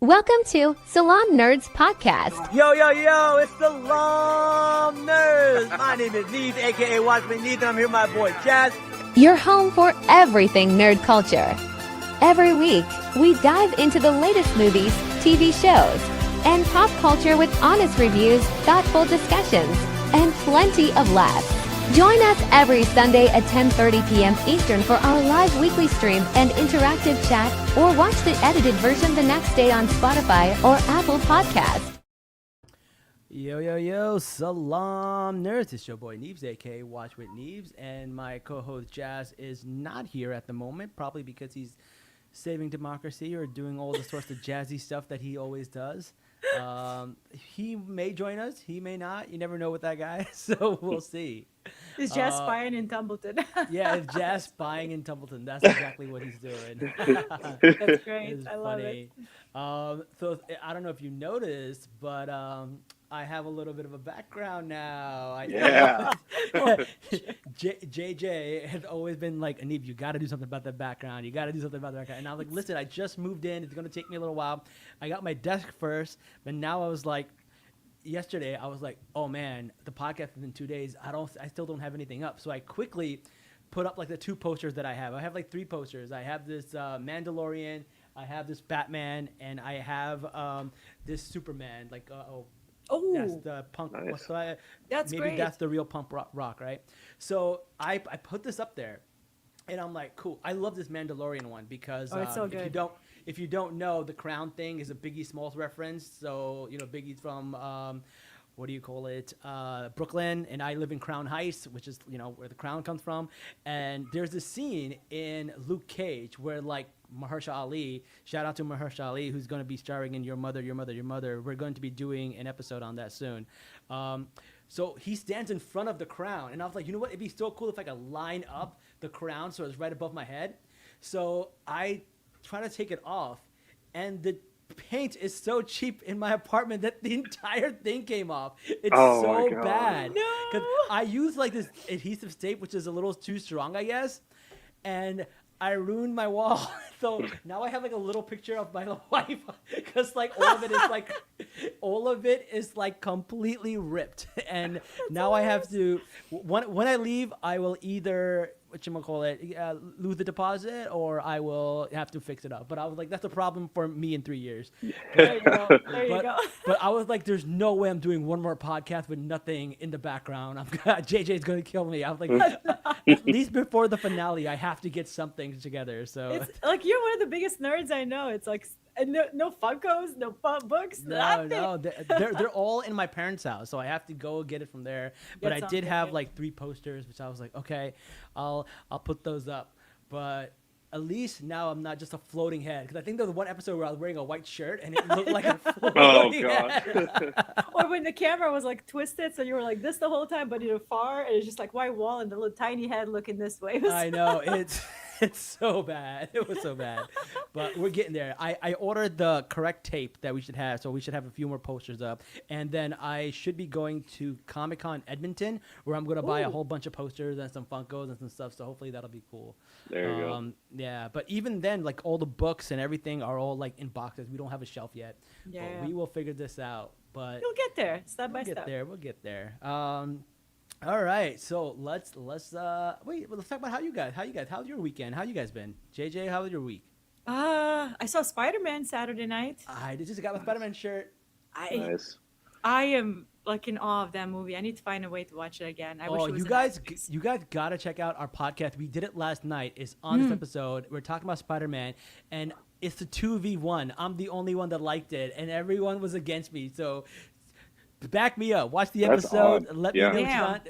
Welcome to Salon Nerds Podcast. Yo, it's the Salon Nerds. My name is Neves, aka Watchman Neves, and I'm here with my boy Jazz. Your home for everything nerd culture. Every week, we dive into the latest movies, TV shows, and pop culture with honest reviews, thoughtful discussions, and plenty of laughs. Join us every Sunday at 10:30 p.m. Eastern for our live weekly stream and interactive chat, or watch the edited version the next day on Spotify or Apple Podcast. Yo, Salon Nerds. It's your boy Neves, aka Watch with Neves, and my co-host Jazz is not here at the moment, probably because he's saving democracy or doing all the sorts of jazzy stuff that he always does. He may join us, he may not. You never know with that guy, so we'll see. Is Jazz spying in Tumbleton? Yeah, it's Jazz spying in Tumbleton. That's exactly what he's doing. That's great. I love it. So I don't know if you noticed, but I have a little bit of a background now. JJ had always been like, Anib, you got to do something about that background. You got to do something about the background. And I was like, listen, I just moved in. It's going to take me a little while. I got my desk first, but now I was like, yesterday I was like, oh man, the podcast is in 2 days. I still don't have anything up. So I quickly put up like the two posters that I have. I have like three posters. I have this Mandalorian, I have this Batman, and I have this Superman. Like, that's the punk. Nice. That's maybe great. That's the real punk rock, right? So I put this up there, and I'm like, cool. I love this Mandalorian one because it's so good. If you don't know, the crown thing is a Biggie Smalls reference. So, you know, Biggie's from, Brooklyn, and I live in Crown Heights, which is, you know, where the crown comes from. And there's this scene in Luke Cage where, like, Mahershala Ali, shout out to Mahershala Ali, who's going to be starring in Your Mother. We're going to be doing an episode on that soon. So he stands in front of the crown, and I was like, you know what? It'd be so cool if I could line up the crown so it's right above my head. So I try to take it off, and the paint is so cheap in my apartment that the entire thing came off. It's so bad. No. Because I use like this adhesive tape, which is a little too strong, I guess, and I ruined my wall. So now I have like a little picture of my wife because like all of it is like completely ripped. And now I have to, when I leave, I will either, lose the deposit, or I will have to fix it up. But I was like, that's a problem for me in 3 years. There you go. But I was like, there's no way I'm doing one more podcast with nothing in the background. JJ's going to kill me. I was like, at least before the finale, I have to get something together. So it's like, you're one of the biggest nerds I know. It's like no Funkos, no books, nothing. No, they're all in my parents' house, so I have to go get it from there. But I did have like 3 posters, which I was like, okay, I'll put those up. But at least now I'm not just a floating head, because I think there was one episode where I was wearing a white shirt and it looked like a floating head. Or when the camera was like twisted, so you were like this the whole time, but you're far, and it's just like white wall and the little tiny head looking this way. I know, it's so bad. It was so bad. But we're getting there. I ordered the correct tape that we should have, so we should have a few more posters up. And then I should be going to Comic-Con Edmonton, where I'm going to buy a whole bunch of posters and some Funkos and some stuff, so hopefully that'll be cool. There you go. Yeah, but even then, like, all the books and everything are all, like, in boxes. We don't have a shelf yet. Yeah. But we will figure this out. But you'll get there, step by step. We'll get there. All right, so let's talk about how you guys. How's your weekend? How you guys been? JJ, how was your week? I saw Spider-Man Saturday night. I just got my Spider-Man shirt. Nice. I am like in awe of that movie. I need to find a way to watch it again. I wish it was you guys gotta check out our podcast. We did it last night. It's on this episode. We're talking about Spider-Man, and it's the 2v1. I'm the only one that liked it, and everyone was against me. So back me up. Watch the episode. Let me know what you want.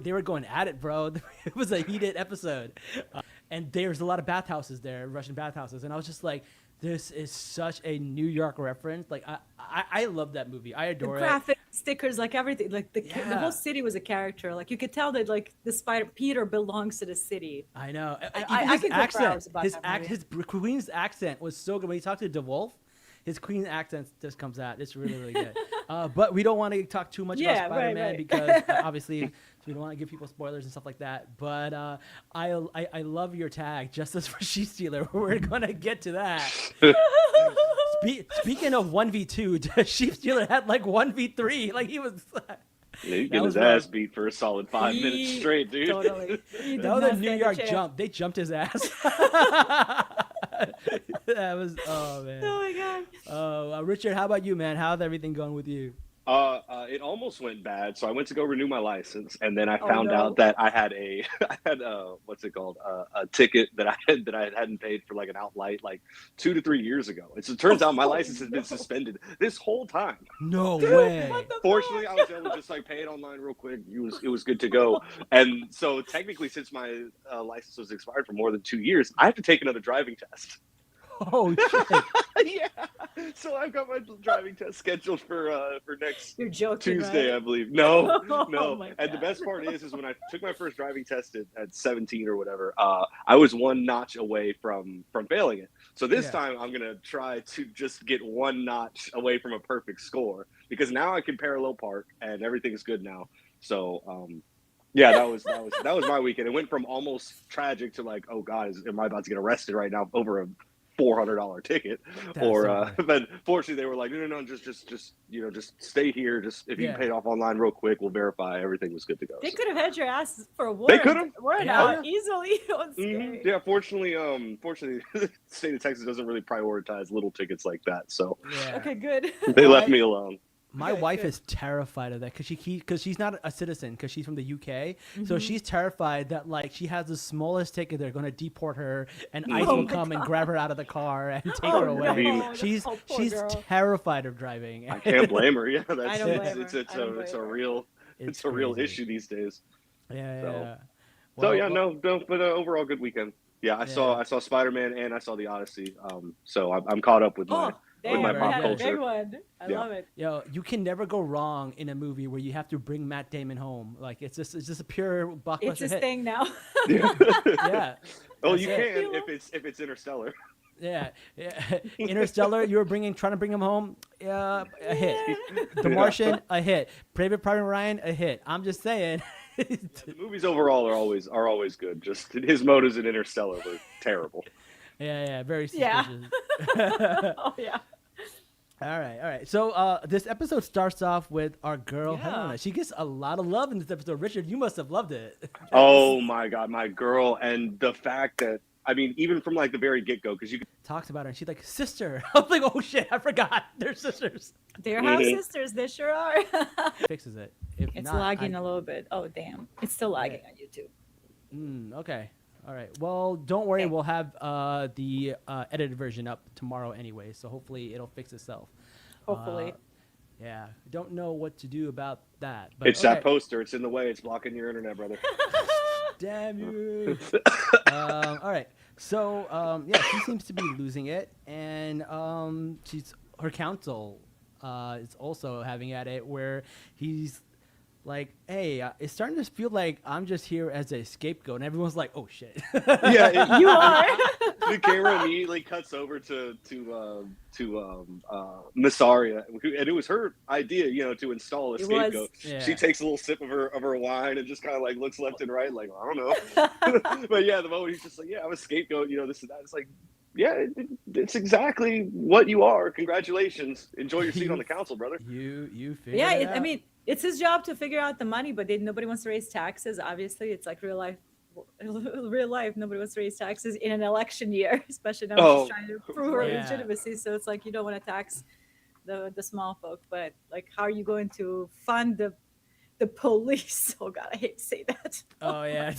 They were going at it, bro. It was a heated episode. And there's a lot of bathhouses there, Russian bathhouses. And I was just like, this is such a New York reference. Like, I love that movie. I adore it. The graphic stickers, like everything. Like the whole city was a character. Like you could tell that like the Peter belongs to the city. I know. I can go for hours about his Queen's accent was so good. When he talked to DeWolf, his Queen's accent just comes out. It's really, really good. But we don't want to talk too much about Spider-Man because obviously we don't want to give people spoilers and stuff like that. But I love your tag, Justice for She Stealer. We're going to get to that. Speaking of 1v2, Sheep Stealer had like 1v3. Like he was. Yeah, he That get was his ass rough. beat for a solid 5 minutes straight, dude. Totally. He did That was a not New stand York chance. jump. They jumped his ass. That was man. Oh my god. Richard, how about you, man? How's everything going with you? It almost went bad, so I went to go renew my license, and then I Oh, found no. out that I had what's it called, a ticket that I hadn't paid for like an outright like 2 to 3 years ago. It turns out my license has been suspended this whole time. No way. What the Fortunately, I fuck? was able to just like pay it online real quick. It was good to go. And so technically, since my license was expired for more than 2 years, I have to take another driving test. Oh shit. Yeah. So I've got my driving test scheduled for next You're joking, Tuesday, right? I believe. No, Oh no. my And the God. best part is when I took my first driving test at 17 or whatever, I was one notch away from failing it. So this Yeah. time I'm gonna try to just get one notch away from a perfect score, because now I can parallel park and everything's good now. So yeah, that was my weekend. It went from almost tragic to like, oh God, am I about to get arrested right now over a $400 ticket? That's Or so funny. but fortunately they were like, no, just stay here. Just if you Yeah. can pay it off online real quick, we'll verify everything was good to go. They So. could have had your ass for a warrant. could've. Warrant Yeah. out easily. It was scary. Yeah, fortunately, the state of Texas doesn't really prioritize little tickets like that, so Yeah. Okay, good. they left I- me alone. My Good, wife good. is terrified of that because she's not a citizen because she's from the UK. Mm-hmm. So she's terrified that like she has the smallest ticket, they're gonna deport her, and ICE Oh will my come and God. grab her out of the car and take Oh, her no. away. I mean- Oh, poor She's girl. terrified of driving. I can't blame her. Yeah, that's I don't blame her. it's I don't blame it's a her. real it's a real crazy. issue these days. Yeah. So- Yeah. So Well, yeah, no, but overall good weekend. Yeah, I Yeah. saw Spider-Man and I saw the Odyssey. So I'm caught up with my Oh, damn, my you pop had a big culture. one. I Yeah. love it. Yo, you can never go wrong in a movie where you have to bring Matt Damon home. Like it's just a pure blockbuster It's his hit. thing now. Yeah. Yeah. Oh, That's you it. can if it's Interstellar. Yeah, Interstellar. You were trying to bring him home. Yeah, a hit. The Yeah. Martian, a hit. Private Ryan, a hit. I'm just saying. The movies overall are always good. Just his motives in Interstellar were terrible. Yeah, very Yeah. suspicious. Oh yeah. All right. So this episode starts off with our girl Yeah. Helena. She gets a lot of love in this episode. Richard, you must have loved it. Oh my God, my girl, and the fact that I mean, even from like the very get-go, because you could Talks about her, and she's like, sister. I was like, oh shit, I forgot. They're sisters. They're half Mhm. sisters. They sure are. Fixes it. If It's not, lagging a little bit. Oh damn! It's still lagging on YouTube. Okay. All right. Well, don't worry. Okay. We'll have the edited version up tomorrow anyway, so hopefully it'll fix itself. Hopefully. Yeah. Don't know what to do about that. But it's okay. that poster. It's in the way. It's blocking your internet, brother. Damn you. All right. So, yeah, she seems to be losing it, and her counsel is also having at it where he's like, hey, it's starting to feel like I'm just here as a scapegoat, and everyone's like, oh shit. Yeah, You are. the camera immediately cuts over to Massaria, and it was her idea, to install a It was. scapegoat. Yeah. She takes a little sip of her wine and just kind of like looks left and right, like I don't know. But yeah, the moment he's just like, yeah, I'm a scapegoat, this and that. It's like, yeah, it's exactly what you are. Congratulations. Enjoy your seat on the council, brother. You figured Yeah, it I out. mean, it's his job to figure out the money, but nobody wants to raise taxes. Obviously, it's like real life. Real life, nobody wants to raise taxes in an election year, especially now Oh, she's trying to prove her yeah. legitimacy. So it's like you don't want to tax the small folk, but like, how are you going to fund the police? Oh God, I hate to say that. Oh yeah.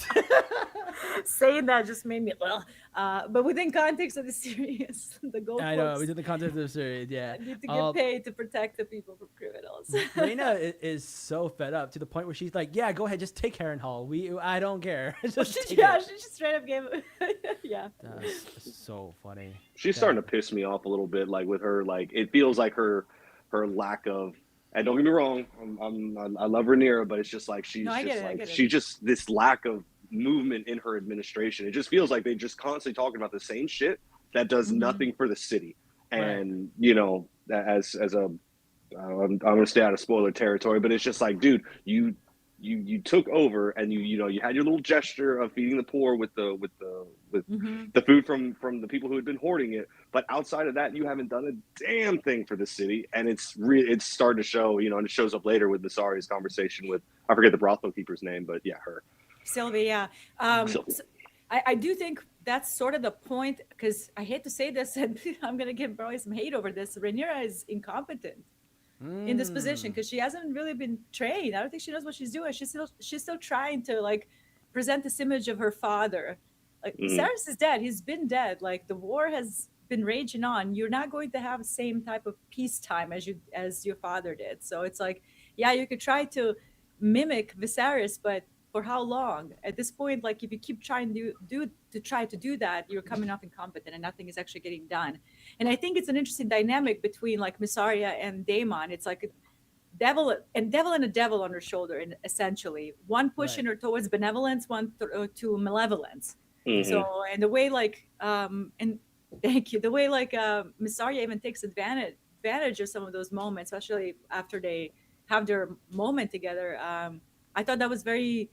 Saying that just made me but within context of the series, the gold I know. folks We did the content of the series. Yeah. need to get paid to protect the people from criminals. Raina is so fed up to the point where she's like, "Yeah, go ahead, just take Harren Hall. I don't care. Just take Yeah, it." she just straight up gave yeah. That's so funny. She's starting to piss me off a little bit, like with her, like it feels like her lack of. And don't get me wrong, I love Rhaenyra, but it's just like she's No, I just get it, I like get it. she just this lack of movement in her administration. It just feels like they just constantly talking about the same shit that does Mhm. nothing for the city. Right. And as a I'm going to stay out of spoiler territory, but it's just like, dude, you you took over, and you had your little gesture of feeding the poor with the food from the people who had been hoarding it. But outside of that, you haven't done a damn thing for the city, and it's starting to show. And it shows up later with Masari's conversation with, I forget the brothel keeper's name, but yeah, her. Sylvie, yeah. Sylvie. So I do think that's sort of the point, because I hate to say this, and I'm going to give probably some hate over this. Rhaenyra is incompetent in this position because she hasn't really been trained. I don't think she knows what she's doing. She's still trying to like present this image of her father. Like Viserys is dead. He's been dead. Like the war has been raging on. You're not going to have the same type of peacetime as your father did. So it's like, yeah, you could try to mimic Viserys, but for how long? At this point, like if you keep trying to do that, you're coming off incompetent and nothing is actually getting done. And I think it's an interesting dynamic between like Mysaria and Daemon. It's like a devil and a devil on her shoulder, and essentially one pushing her towards benevolence, one to malevolence. So, and the way like and thank you, the way like Mysaria even takes advantage of some of those moments, especially after they have their moment together. I thought that was very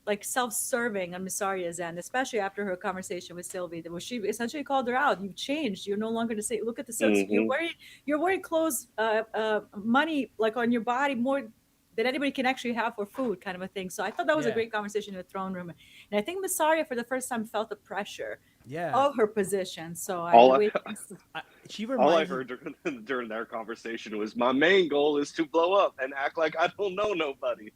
like self-serving on Mysaria's end, especially after her conversation with Sylvie, where she essentially called her out. You've changed. You're no longer to say, look at the silks. You're wearing clothes, money like on your body more than anybody can actually have for food, kind of a thing. So I thought that was a great conversation in the throne room. And I think Mysaria for the first time felt the pressure of her position. So All I heard during their conversation was, my main goal is to blow up and act like I don't know nobody.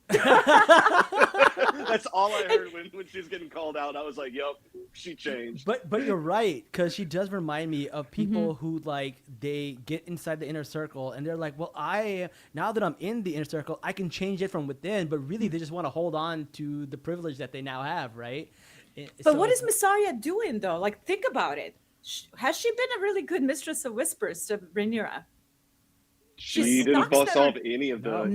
That's all I heard when she was getting called out. I was like, yep, she changed. But you're right, because she does remind me of people who like they get inside the inner circle and they're like, well, now that I'm in the inner circle, I can change it from within. But really, they just want to hold on to the privilege that they now have, right? But what is Mysaria doing though? Like, think about it. Has she been a really good mistress of whispers to Rhaenyra? She didn't bust off any of the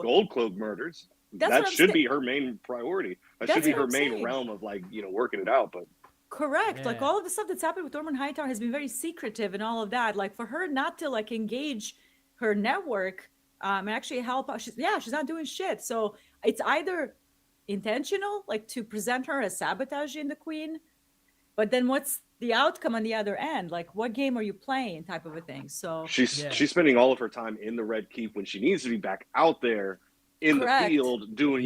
Gold Cloak murders. That should be her main priority. That should be her main realm of like, working it out. But correct. Like all of the stuff that's happened with Ormond Hightower has been very secretive and all of that. Like for her not to like engage her network and actually help out. She's not doing shit. So it's either intentional, like to present her as sabotaging the queen, but then what's the outcome on the other end? Like, what game are you playing, type of a thing. So she's spending all of her time in the Red Keep when she needs to be back out there in the field doing,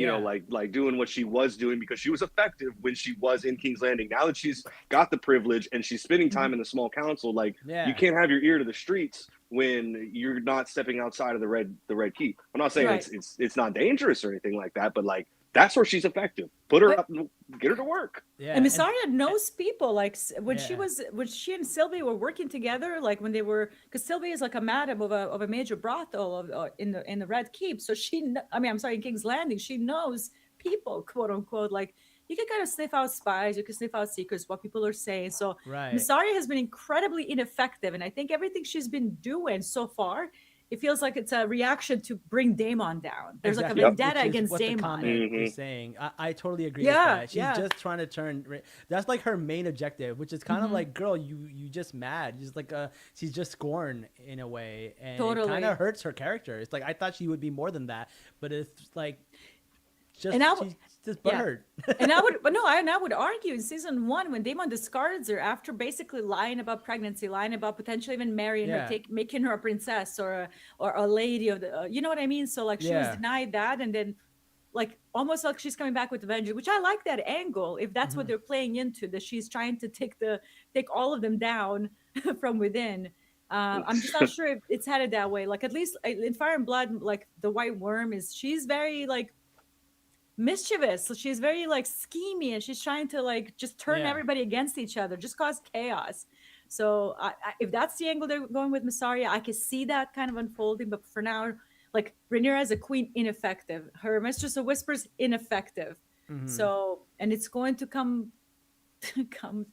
like doing what she was doing, because she was effective when she was in King's Landing. Now that she's got the privilege and she's spending time in the small council, like you can't have your ear to the streets when you're not stepping outside of the Red Keep. I'm not saying it's not dangerous or anything like that, but like that's where she's effective. Put her up, get her to work. Yeah, and Mysaria knows people. Like when she and Sylvie were working together, like when they were, because Sylvie is like a madam of a major brothel in the Red Keep. So in King's Landing, she knows people, quote unquote. Like you can kind of sniff out spies, you can sniff out secrets, what people are saying. So Mysaria has been incredibly ineffective, and I think everything she's been doing so far, it feels like it's a reaction to bring Daemon down. There's like a vendetta against Daemon. The comment is saying. I totally agree with that. She's just trying to turn. That's like her main objective, which is kind of like, girl, you just mad. She's like she's just scorn in a way, and it kind of hurts her character. It's like I thought she would be more than that, but it's like she's just butthurt. And I would argue in season 1 when Daemon discards her after basically lying about pregnancy, lying about potentially even marrying her, making her a princess or a lady of the, you know what I mean? So like she was denied that, and then like almost like she's coming back with vengeance, which I like that angle. If that's what they're playing into, that she's trying to take all of them down from within. I'm just not sure if it's headed that way. Like at least in Fire and Blood, like the White Worm she's very like mischievous. So she's very like schemy, and she's trying to like just turn everybody against each other, just cause chaos. So if that's the angle they're going with Mysaria, I can see that kind of unfolding. But for now, like Rhaenyra as a queen, ineffective. Her Mistress of Whispers, ineffective. So, and it's going to come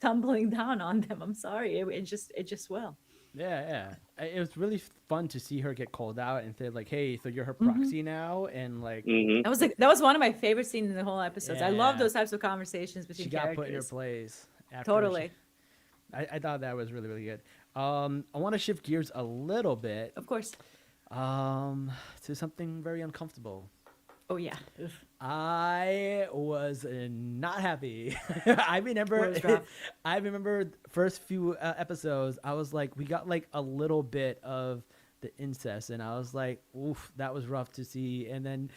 tumbling down on them. I'm sorry, it just will. Yeah. It was really fun to see her get called out and say like, "Hey, so you're her proxy now," and like that was one of my favorite scenes in the whole episode. I love those types of conversations between characters. She got put in her place. Totally. I thought that was really, really good. I want to shift gears a little bit. Of course. To something very uncomfortable. Oh yeah. Ugh. I was not happy. I remember, Was rough. I remember first few episodes. I was like, we got like a little bit of the incest, and I was like, oof, that was rough to see. And then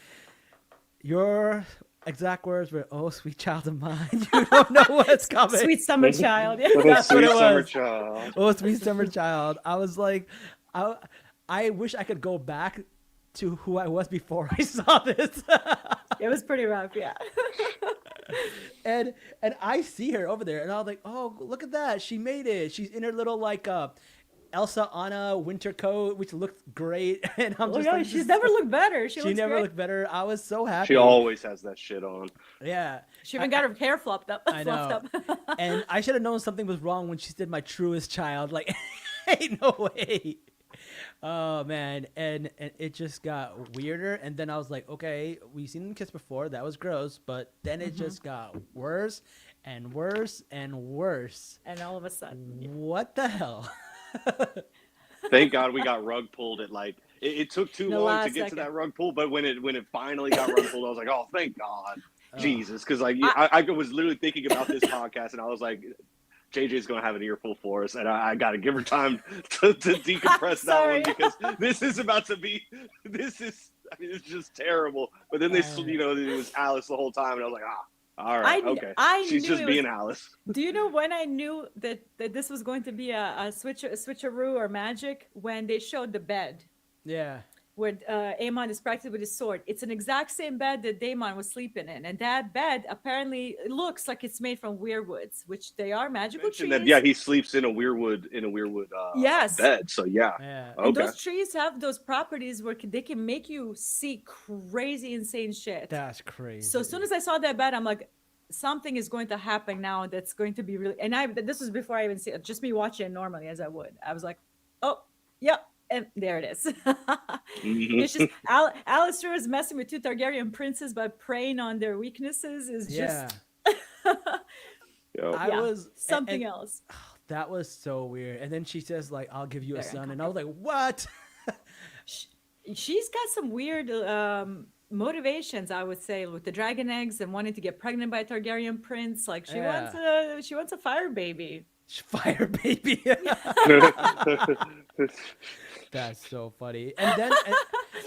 your exact words were, "Oh, sweet child of mine, you don't know what's coming." Sweet summer child. Yeah. Little That's what sweet it summer was. child. Oh, sweet summer child. I was like, I, I wish I could go back to who I was before I saw this. It was pretty rough. Yeah. and I see her over there, and I was like, oh, look at that, she made it. She's in her little like Elsa Anna winter coat, which looked great. And I'm Oh just yeah, like, she's never looked better. She she looks never great. looked better. I was so happy. She always has that shit on. Yeah, She even got her hair fluffed up. I know. Fluffed up. And I should have known something was wrong when she said my truest child. Like, ain't no way. Oh man, and it just got weirder. And then I was like, okay, we've seen them kiss before. That was gross. But then it just got worse and worse and worse. And all of a sudden, What the hell? Thank God we got rug pulled at like it took too The long to last get to second. that rug pull, but when it finally got rug pulled, I was like, oh, thank God, Jesus, because like I- I was literally thinking about this podcast, and I was like, JJ's gonna have an earful for us, and I got to give her time to decompress that Sorry. one, because this is about to be I mean, it's just terrible. But then it was Alice the whole time, and I was like, all right, okay, she's knew just it being was- Alice. Do you know when I knew that this was going to be a switcheroo or magic? When they showed the bed Yeah. where Aemon is practicing with his sword. It's an exact same bed that Daemon was sleeping in, and that bed apparently looks like it's made from weirwoods, which they are magical trees. And then, he sleeps in a weirwood Yes. bed. So yeah, Yeah. And okay. those trees have those properties where they can make you see crazy, insane shit. That's crazy. So as soon as I saw that bed, I'm like, something is going to happen now that's going to be really. And this was before I even see it. Just me watching it normally as I would. I was like, oh, yep. And there it is. It's just Alistair is messing with two Targaryen princes by preying on their weaknesses is just Yep. I yeah, was something and else. that was so weird. And then she says like, "I'll give you a Very son," and I was like, "What?" She's got some weird motivations, I would say, with the dragon eggs and wanting to get pregnant by a Targaryen prince. Like she wants a fire baby. Fire baby. That's so funny.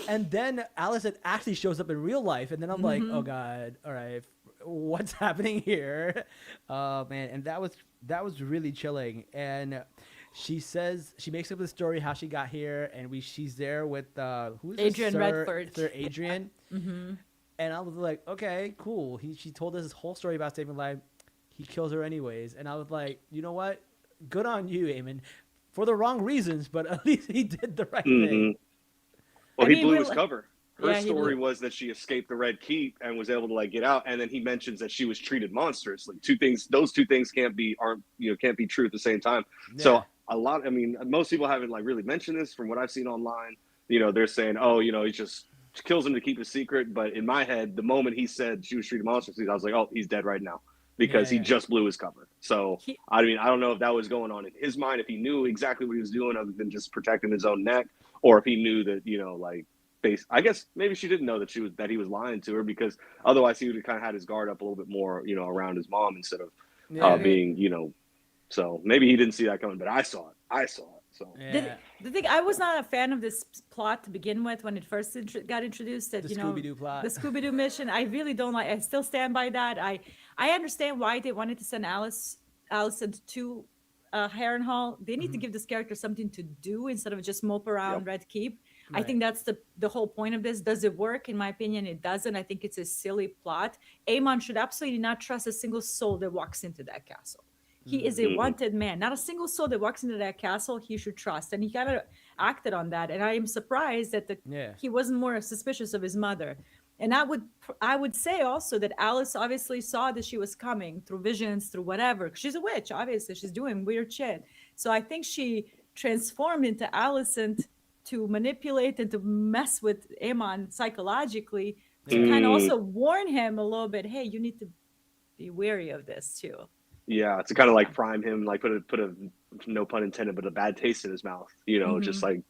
And then Alice actually shows up in real life, and then I'm like, oh god, all right, what's happening here? Oh man, and that was really chilling. And she says she makes up the story how she got here, and she's there with who's Adrian Sir Redford. Sir Adrian. And I was like, okay, cool. She told us this whole story about saving life. He kills her anyways, and I was like, you know what? Good on you, Eamon. For the wrong reasons, but at least he did the right thing. Well, I he mean, blew his cover. Her Yeah, he story blew- was that she escaped the Red Keep and was able to like get out, and then he mentions that she was treated monstrously. Those two things can't be true at the same time. So most people haven't like really mentioned this from what I've seen online. They're saying, oh, he just kills him to keep a secret. But in my head, the moment he said she was treated monstrously, I was like, oh, he's dead right now. Because he just blew his cover. So, I don't know if that was going on in his mind, if he knew exactly what he was doing other than just protecting his own neck, or if he knew that, I guess maybe she didn't know that he was lying to her, because otherwise he would have kind of had his guard up a little bit more, around his mom instead of being, so maybe he didn't see that coming, but I saw it. So The thing, I was not a fan of this plot to begin with when it first got introduced. That The Scooby-Doo plot. the Scooby-Doo mission. I really don't like. I still stand by that. I understand why they wanted to send Allison to Harrenhal. They need to give this character something to do instead of just mope around Red Keep. I think that's the whole point of this. Does it work? In my opinion, it doesn't. I think it's a silly plot. Aemon should absolutely not trust a single soul that walks into that castle. He is a wanted man. Not a single soul that walks into that castle he should trust. And he kind of acted on that. And I am surprised that he wasn't more suspicious of his mother. And I would say also that Alice obviously saw that she was coming through visions, through whatever. She's a witch, obviously. She's doing weird shit. So I think she transformed into Alicent to manipulate and to mess with Aemon psychologically, to kind of also warn him a little bit, hey, you need to be wary of this too. Yeah, to kind of like prime him, like put a no pun intended, but a bad taste in his mouth. Just like,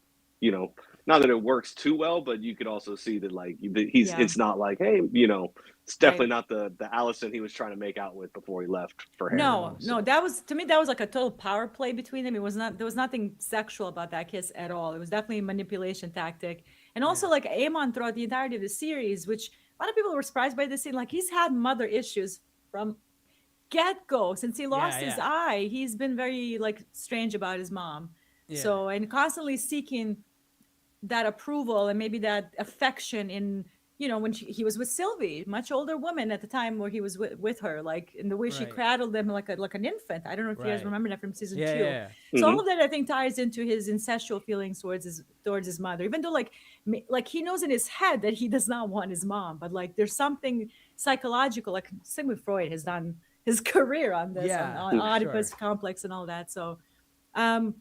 not that it works too well, but you could also see that like he's Yeah. it's not like, hey, it's definitely Right. not the Allison he was trying to make out with before he left for No, Harrenhal. no, So. that was, to me, that was like a total power play between them. It was not, there was nothing sexual about that kiss at all. It was definitely a manipulation tactic. And also, Yeah. like, Aemon throughout the entirety of the series, which a lot of people were surprised by this scene, like, he's had mother issues from get-go. Since he lost his Yeah. eye, he's been very, like, strange about his mom. Yeah. So, and constantly seeking that approval and maybe that affection in, when he was with Sylvie, much older woman at the time where he was with her, like in the way she Right. cradled him like an infant. I don't know if you guys Right. remember that from season Yeah. 2. Yeah. So all Mhm. of that, I think, ties into his incestual feelings towards his mother, even though like he knows in his head that he does not want his mom, but like there's something psychological, like Sigmund Freud has done his career on this, Yeah, on for Oedipus sure. complex and all that. Um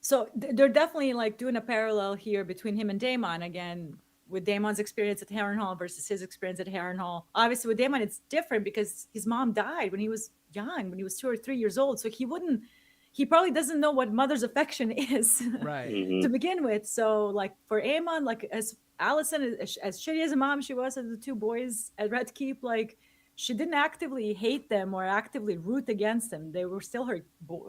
so they're definitely like doing a parallel here between him and Damon again, with Damon's experience at Harrenhal versus his experience at Harrenhal. Obviously, with Damon, it's different because his mom died when he was young, when he was 2 or 3 years old. So he probably doesn't know what mother's affection is Right. to Mhm. begin with. So, like for Aemon, like as Allison, as shitty as a mom she was as the two boys at Red Keep, like she didn't actively hate them or actively root against them. They were still her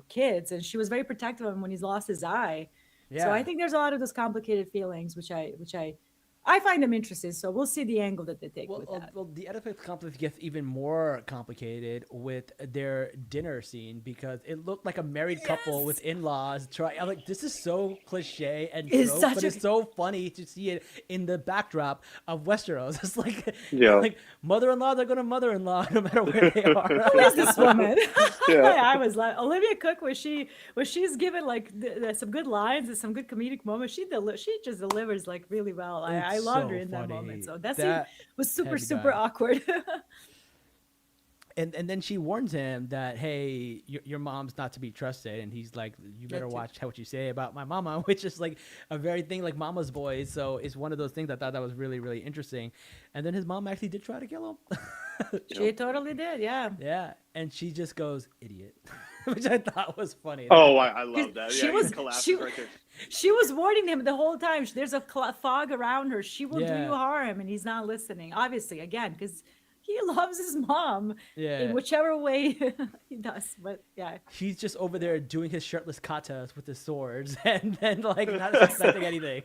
kids, and she was very protective of him when he's lost his eye. So I Yeah. think there's a lot of those complicated feelings, which I find them interesting. So we'll see the angle that they take Well, with that. the Oedipus complex gets even more complicated with their dinner scene because it looked like a married couple with Yes! in-laws. I'm like, this is so cliche and It's trope, such but a it's so funny to see it in the backdrop of Westeros. It's Yeah. like mother-in-law, they're gonna mother-in-law no matter where they are. Who is this woman? Yeah. I was like Olivia Cook, where she's given like some good lines and some good comedic moments. She just delivers like really well. I It's loved her so in that moment. funny. So that scene That was super head super guy. awkward. And then she warns him that, hey, your mom's not to be trusted, and he's like, you better That too. watch what you say about my mama, which is like a very thing like mama's boys. So it's one of those things I thought that was really really interesting. And then his mom actually did try to kill him. She totally did, yeah. Yeah, and she just goes idiot, which I thought was funny. Oh, I love that. She Yeah, was he collapses she right there. she was warning him the whole time. There's a fog around her. She will do Yeah. you harm, and he's not listening. Obviously, again, because he loves his mom Yeah. in whichever way he does. But yeah, He's just over there doing his shirtless katas with his swords, and then like not suspecting anything.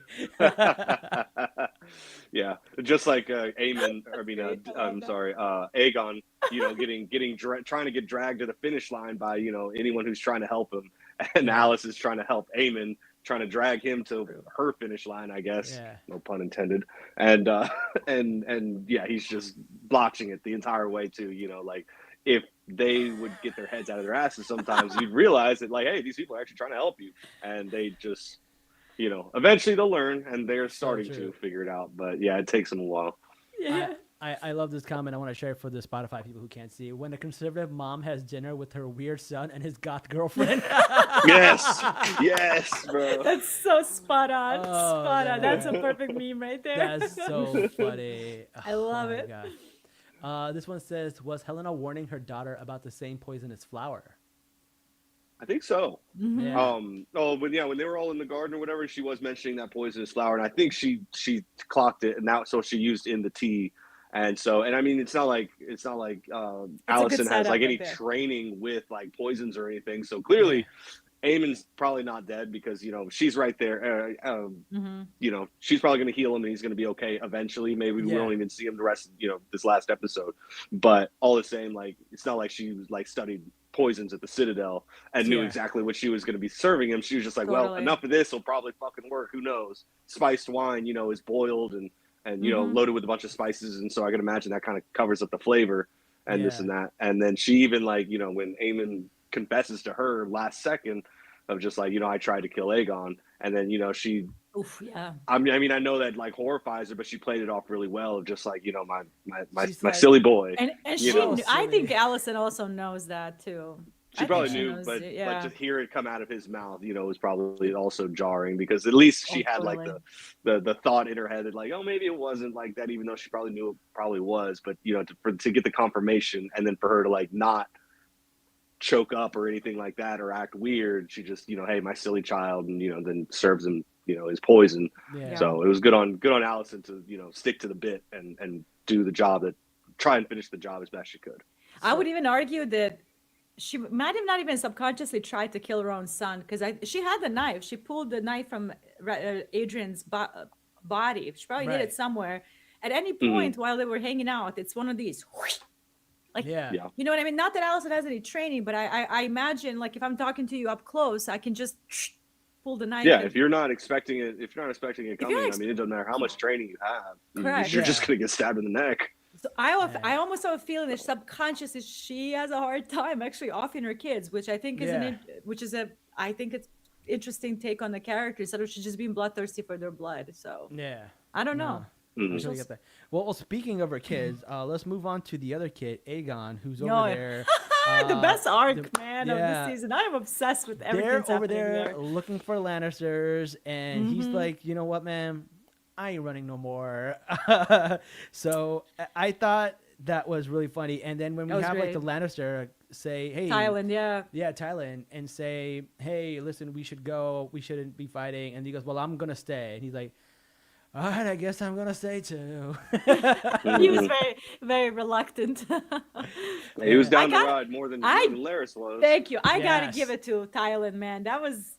Yeah, just like Aemon, I mean, great. I love I'm that. sorry, Aegon, trying to get dragged to the finish line by anyone who's trying to help him, and Yeah. Alice is trying to help Aemon, trying to drag him to her finish line, I guess, Yeah. no pun intended, and and yeah, he's just botching it the entire way too. Like if they would get their heads out of their asses, sometimes you'd realize that like, hey, these people are actually trying to help you, and they just. Eventually they'll learn, and they're starting true. to figure it out. But yeah, it takes them a while. Yeah. I love this comment. I want to share it for the Spotify people who can't see. When a conservative mom has dinner with her weird son and his goth girlfriend. Yes, yes, bro. That's so spot on. Oh, Spot on. That's a man. perfect meme right there. That's so funny. I love my it. God. This one says, was Helena warning her daughter about the same poisonous flower? I think so. Mhm. Yeah. When they were all in the garden or whatever, she was mentioning that poisonous flower, and I think she clocked it, and now so she used in the tea, and I mean, it's not like Allison has setup like right any there. training with like poisons or anything. So clearly, Aemon's probably not dead because she's right there. Mhm. She's probably going to heal him and he's going to be okay eventually. Maybe we Yeah. won't even see him the rest this last episode. But all the same, like it's not like she was like studied poisons at the Citadel and knew Yeah. exactly what she was going to be serving him. She was just like, well, Totally. enough of this will probably fucking work. Who knows? Spiced wine, is boiled and Mhm. loaded with a bunch of spices, and so I can imagine that kind of covers up the flavor and this Yeah. and that. And then she even like when Aemon confesses to her last second of just like I tried to kill Aegon, and then she. Oof, yeah. I mean, I know that like horrifies her, but she played it off really well. Of just like my She's my like- silly boy. And You she, know. I Silly. think Allison also knows that too. She I probably think knew, knows but it, yeah. to hear it come out of his mouth, was probably also jarring because at least she Oh, had like the thought in her head that like, oh, maybe it wasn't like that, even though she probably knew it probably was. But to get the confirmation and then for her to like not choke up or anything like that or act weird, she just hey, my silly child, and then serves him is poison. Yeah. So it was good on Allison to stick to the bit and do the job, try and finish the job as best she could. I would even argue that she might have not even subconsciously tried to kill her own son, because she had the knife. She pulled the knife from Adrian's body. She probably hid it somewhere. At any point while they were hanging out, it's one of these. Like, Yeah. you know what I mean? Not that Allison has any training, but I imagine, like, if I'm talking to you up close, I can just pull the knife. Yeah, if you're not expecting it coming, I mean, it doesn't matter how much training you have. Correct. You're just gonna get stabbed in the neck. So I almost have a feeling that subconsciously she has a hard time actually offing her kids, which I think is I think it's interesting take on the character, instead of she just being bloodthirsty for their blood. So Yeah. I don't know. Totally get that. Well, speaking of her kids, let's move on to the other kid, Aegon, who's over there. The best arc, of this season. I'm obsessed with everything. They're over there looking for Lannisters, and he's like, you know what, man? I ain't running no more. So I thought that was really funny. And then when we have like the Lannister say, hey, Tylan, Tylan, and say, hey, listen, we should go. We shouldn't be fighting. And he goes, well, I'm gonna stay. And he's like, all right, I guess I'm gonna stay too. He was very, very reluctant. He was down the ride more than Laris was. Thank you. I gotta give it to Tylan, man. That was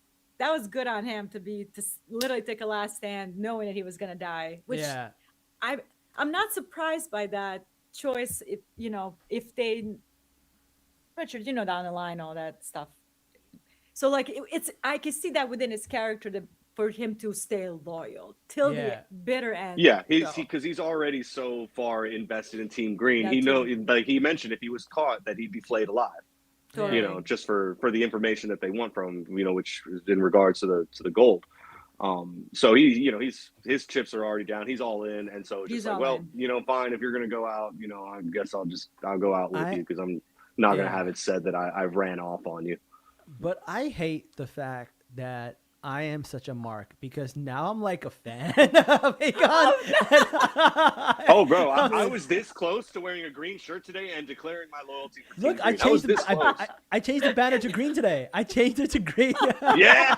good on him to literally take a last stand, knowing that he was gonna die. Which I'm not surprised by that choice. If they, Richard, down the line, all that stuff. So like I can see that within his character for him to stay loyal till the bitter end. Yeah, because he's already so far invested in Team Green. Like he mentioned, if he was caught, that he'd be flayed alive. Totally. Just for the information that they want from him, which is in regards to the gold. So his chips are already down. He's all in, and so just like, well, fine, if you're gonna go out, I guess I'll go out with you, because I'm not gonna have it said that I ran off on you. But I hate the fact that I am such a mark, because now I'm like a fan of Aegon. Oh, bro, I was this close to wearing a green shirt today and declaring my loyalty for Team Green. I changed the banner to green today. I changed it to green. Yeah,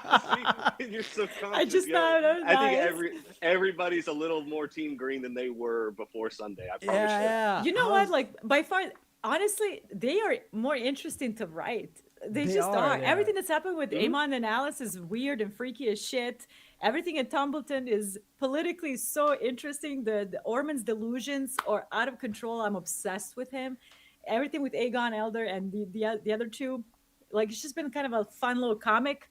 you're subconscious. I just thought it was I think everybody's a little more Team Green than they were before Sunday. I promise you. Yeah. You know what? Like, by far, honestly, they are more interesting to write. They just are. Yeah. Everything that's happened with Aemon and Alice is weird and freaky as shit. Everything at Tumbleton is politically so interesting. The Ormond's delusions are out of control. I'm obsessed with him. Everything with Aegon Elder and the other two, like, it's just been kind of a fun little comic,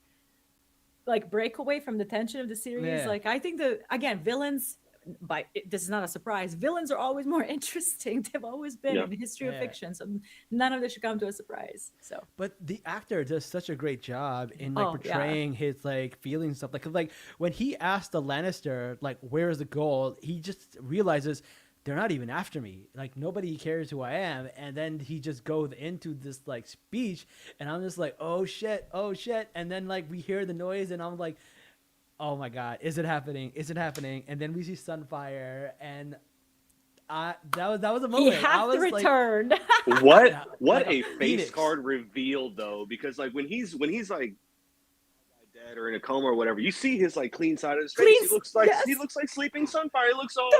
like, breakaway from the tension of the series. Yeah. Like, I think villains, this is not a surprise. Villains are always more interesting. They've always been in the history of fiction, so none of this should come to a surprise. So, but the actor does such a great job in portraying his like feelings, stuff like when he asked the Lannister like, "Where's the gold?" He just realizes they're not even after me. Like, nobody cares who I am, and then he just goes into this like speech, and I'm just like, "Oh shit, oh shit!" And then like we hear the noise, and I'm like, oh my God, is it happening? Is it happening? And then we see Sunfire, and that was a moment. He has to return. What a face card reveal though, because like when he's like dead or in a coma or whatever, you see his like clean side of his face. He looks like sleeping Sunfire. He looks all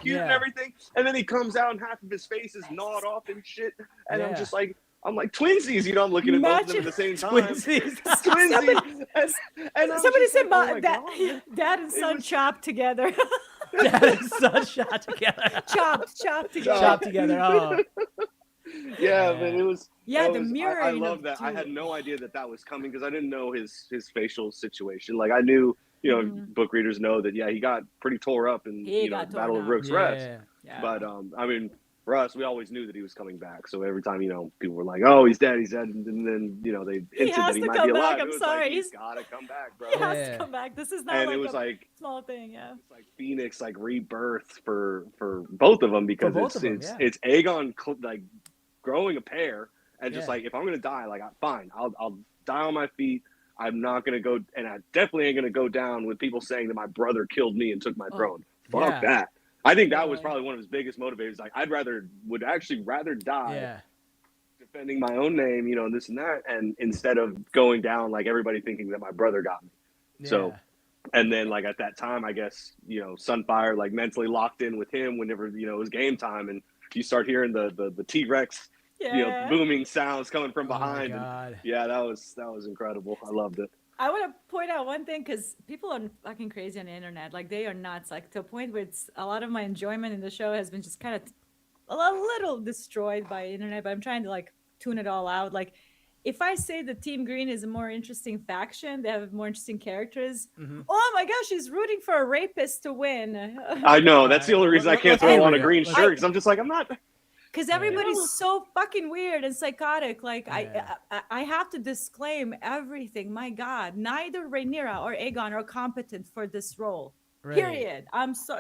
cute and everything, and then he comes out and half of his face is gnawed off and shit. And I'm like twinsies, I'm looking at both of them at the same time. Twinsies. Somebody said dad and son chopped together. Dad and son shot together. Chopped together. Chopped together. Oh. Yeah, but it was. Yeah, the mirror. I love that. I had no idea that was coming, because I didn't know his facial situation. Like, I knew, book readers know that. Yeah, he got pretty tore up in Battle of Rook's Rest. Yeah. But I mean, for us, we always knew that he was coming back. So every time, people were like, "Oh, he's dead," and then they hinted that he might be alive. I'm sorry, like, he's gotta come back, bro. He has to come back. This is not and like it was a small thing. Yeah, it's like Phoenix, like rebirth for both of them, because it's Aegon like growing a pair, and just like, if I'm gonna die, like, fine, I'll die on my feet. I'm not gonna go, and I definitely ain't gonna go down with people saying that my brother killed me and took my throne. Fuck that. I think that was probably one of his biggest motivators. Like, would actually rather die defending my own name, this and that, and instead of going down like everybody thinking that my brother got me. Yeah. So And then like at that time, I guess, Sunfire like mentally locked in with him whenever, it was game time, and you start hearing the T-Rex, Yeah. booming sounds coming from Oh my behind. God. And yeah, that was incredible. I loved it. I want to point out one thing because people are fucking crazy on the internet. Like they are nuts. Like to a point where it's a lot of my enjoyment in the show has been just kind of a little destroyed by internet. But I'm trying to like tune it all out. Like if I say the Team Green is a more interesting faction, they have more interesting characters. Oh my gosh, she's rooting for a rapist to win. I know. That's the only reason I can't throw on a green Let's- shirt, because I'm just like, I'm not. Because everybody's so fucking weird and psychotic. Like I have to disclaim everything. My God, neither Rhaenyra or Aegon are competent for this role. Right. Period.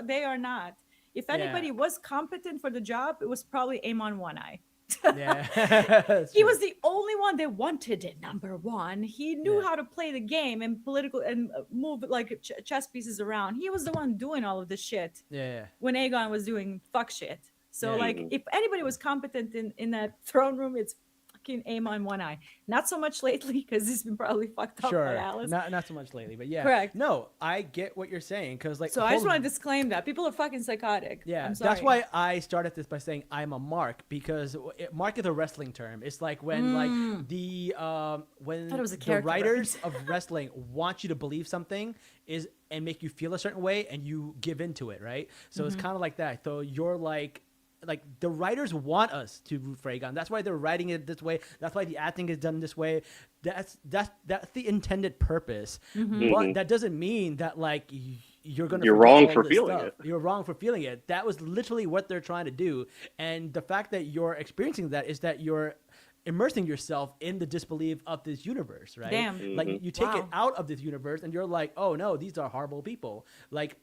They are not. If anybody was competent for the job, it was probably Aemon One Eye. Yeah. He was the only one they wanted it. Number one, he knew how to play the game and political and move like chess pieces around. He was the one doing all of this shit. Yeah. When Aegon was doing fuck shit. So Yeah. like if anybody was competent in that throne room, it's fucking Aemon One Eye. Not so much lately because he's been probably fucked up by Alice. Not so much lately, but yeah. Correct. No, I get what you're saying because like. So I just want to disclaim that people are fucking psychotic. Yeah, I'm sorry. that's why I started this by saying I'm a mark, because mark is a wrestling term. It's like when like the when Thought it was a the character writers of wrestling want you to believe something is and make you feel a certain way and you give into it, right? So it's kind of like that. So you're like the writers want us to root for Aegon. That's why they're writing it this way. That's why the acting is done this way. That's the intended purpose. But that doesn't mean that like you're gonna. You're forget wrong all for this feeling stuff. it. You're wrong for feeling it. That was literally what they're trying to do. And the fact that you're experiencing that is that you're immersing yourself in the disbelief of this universe, right? Damn. Like you take it Wow. out of this universe and you're like, oh no, these are horrible people. Like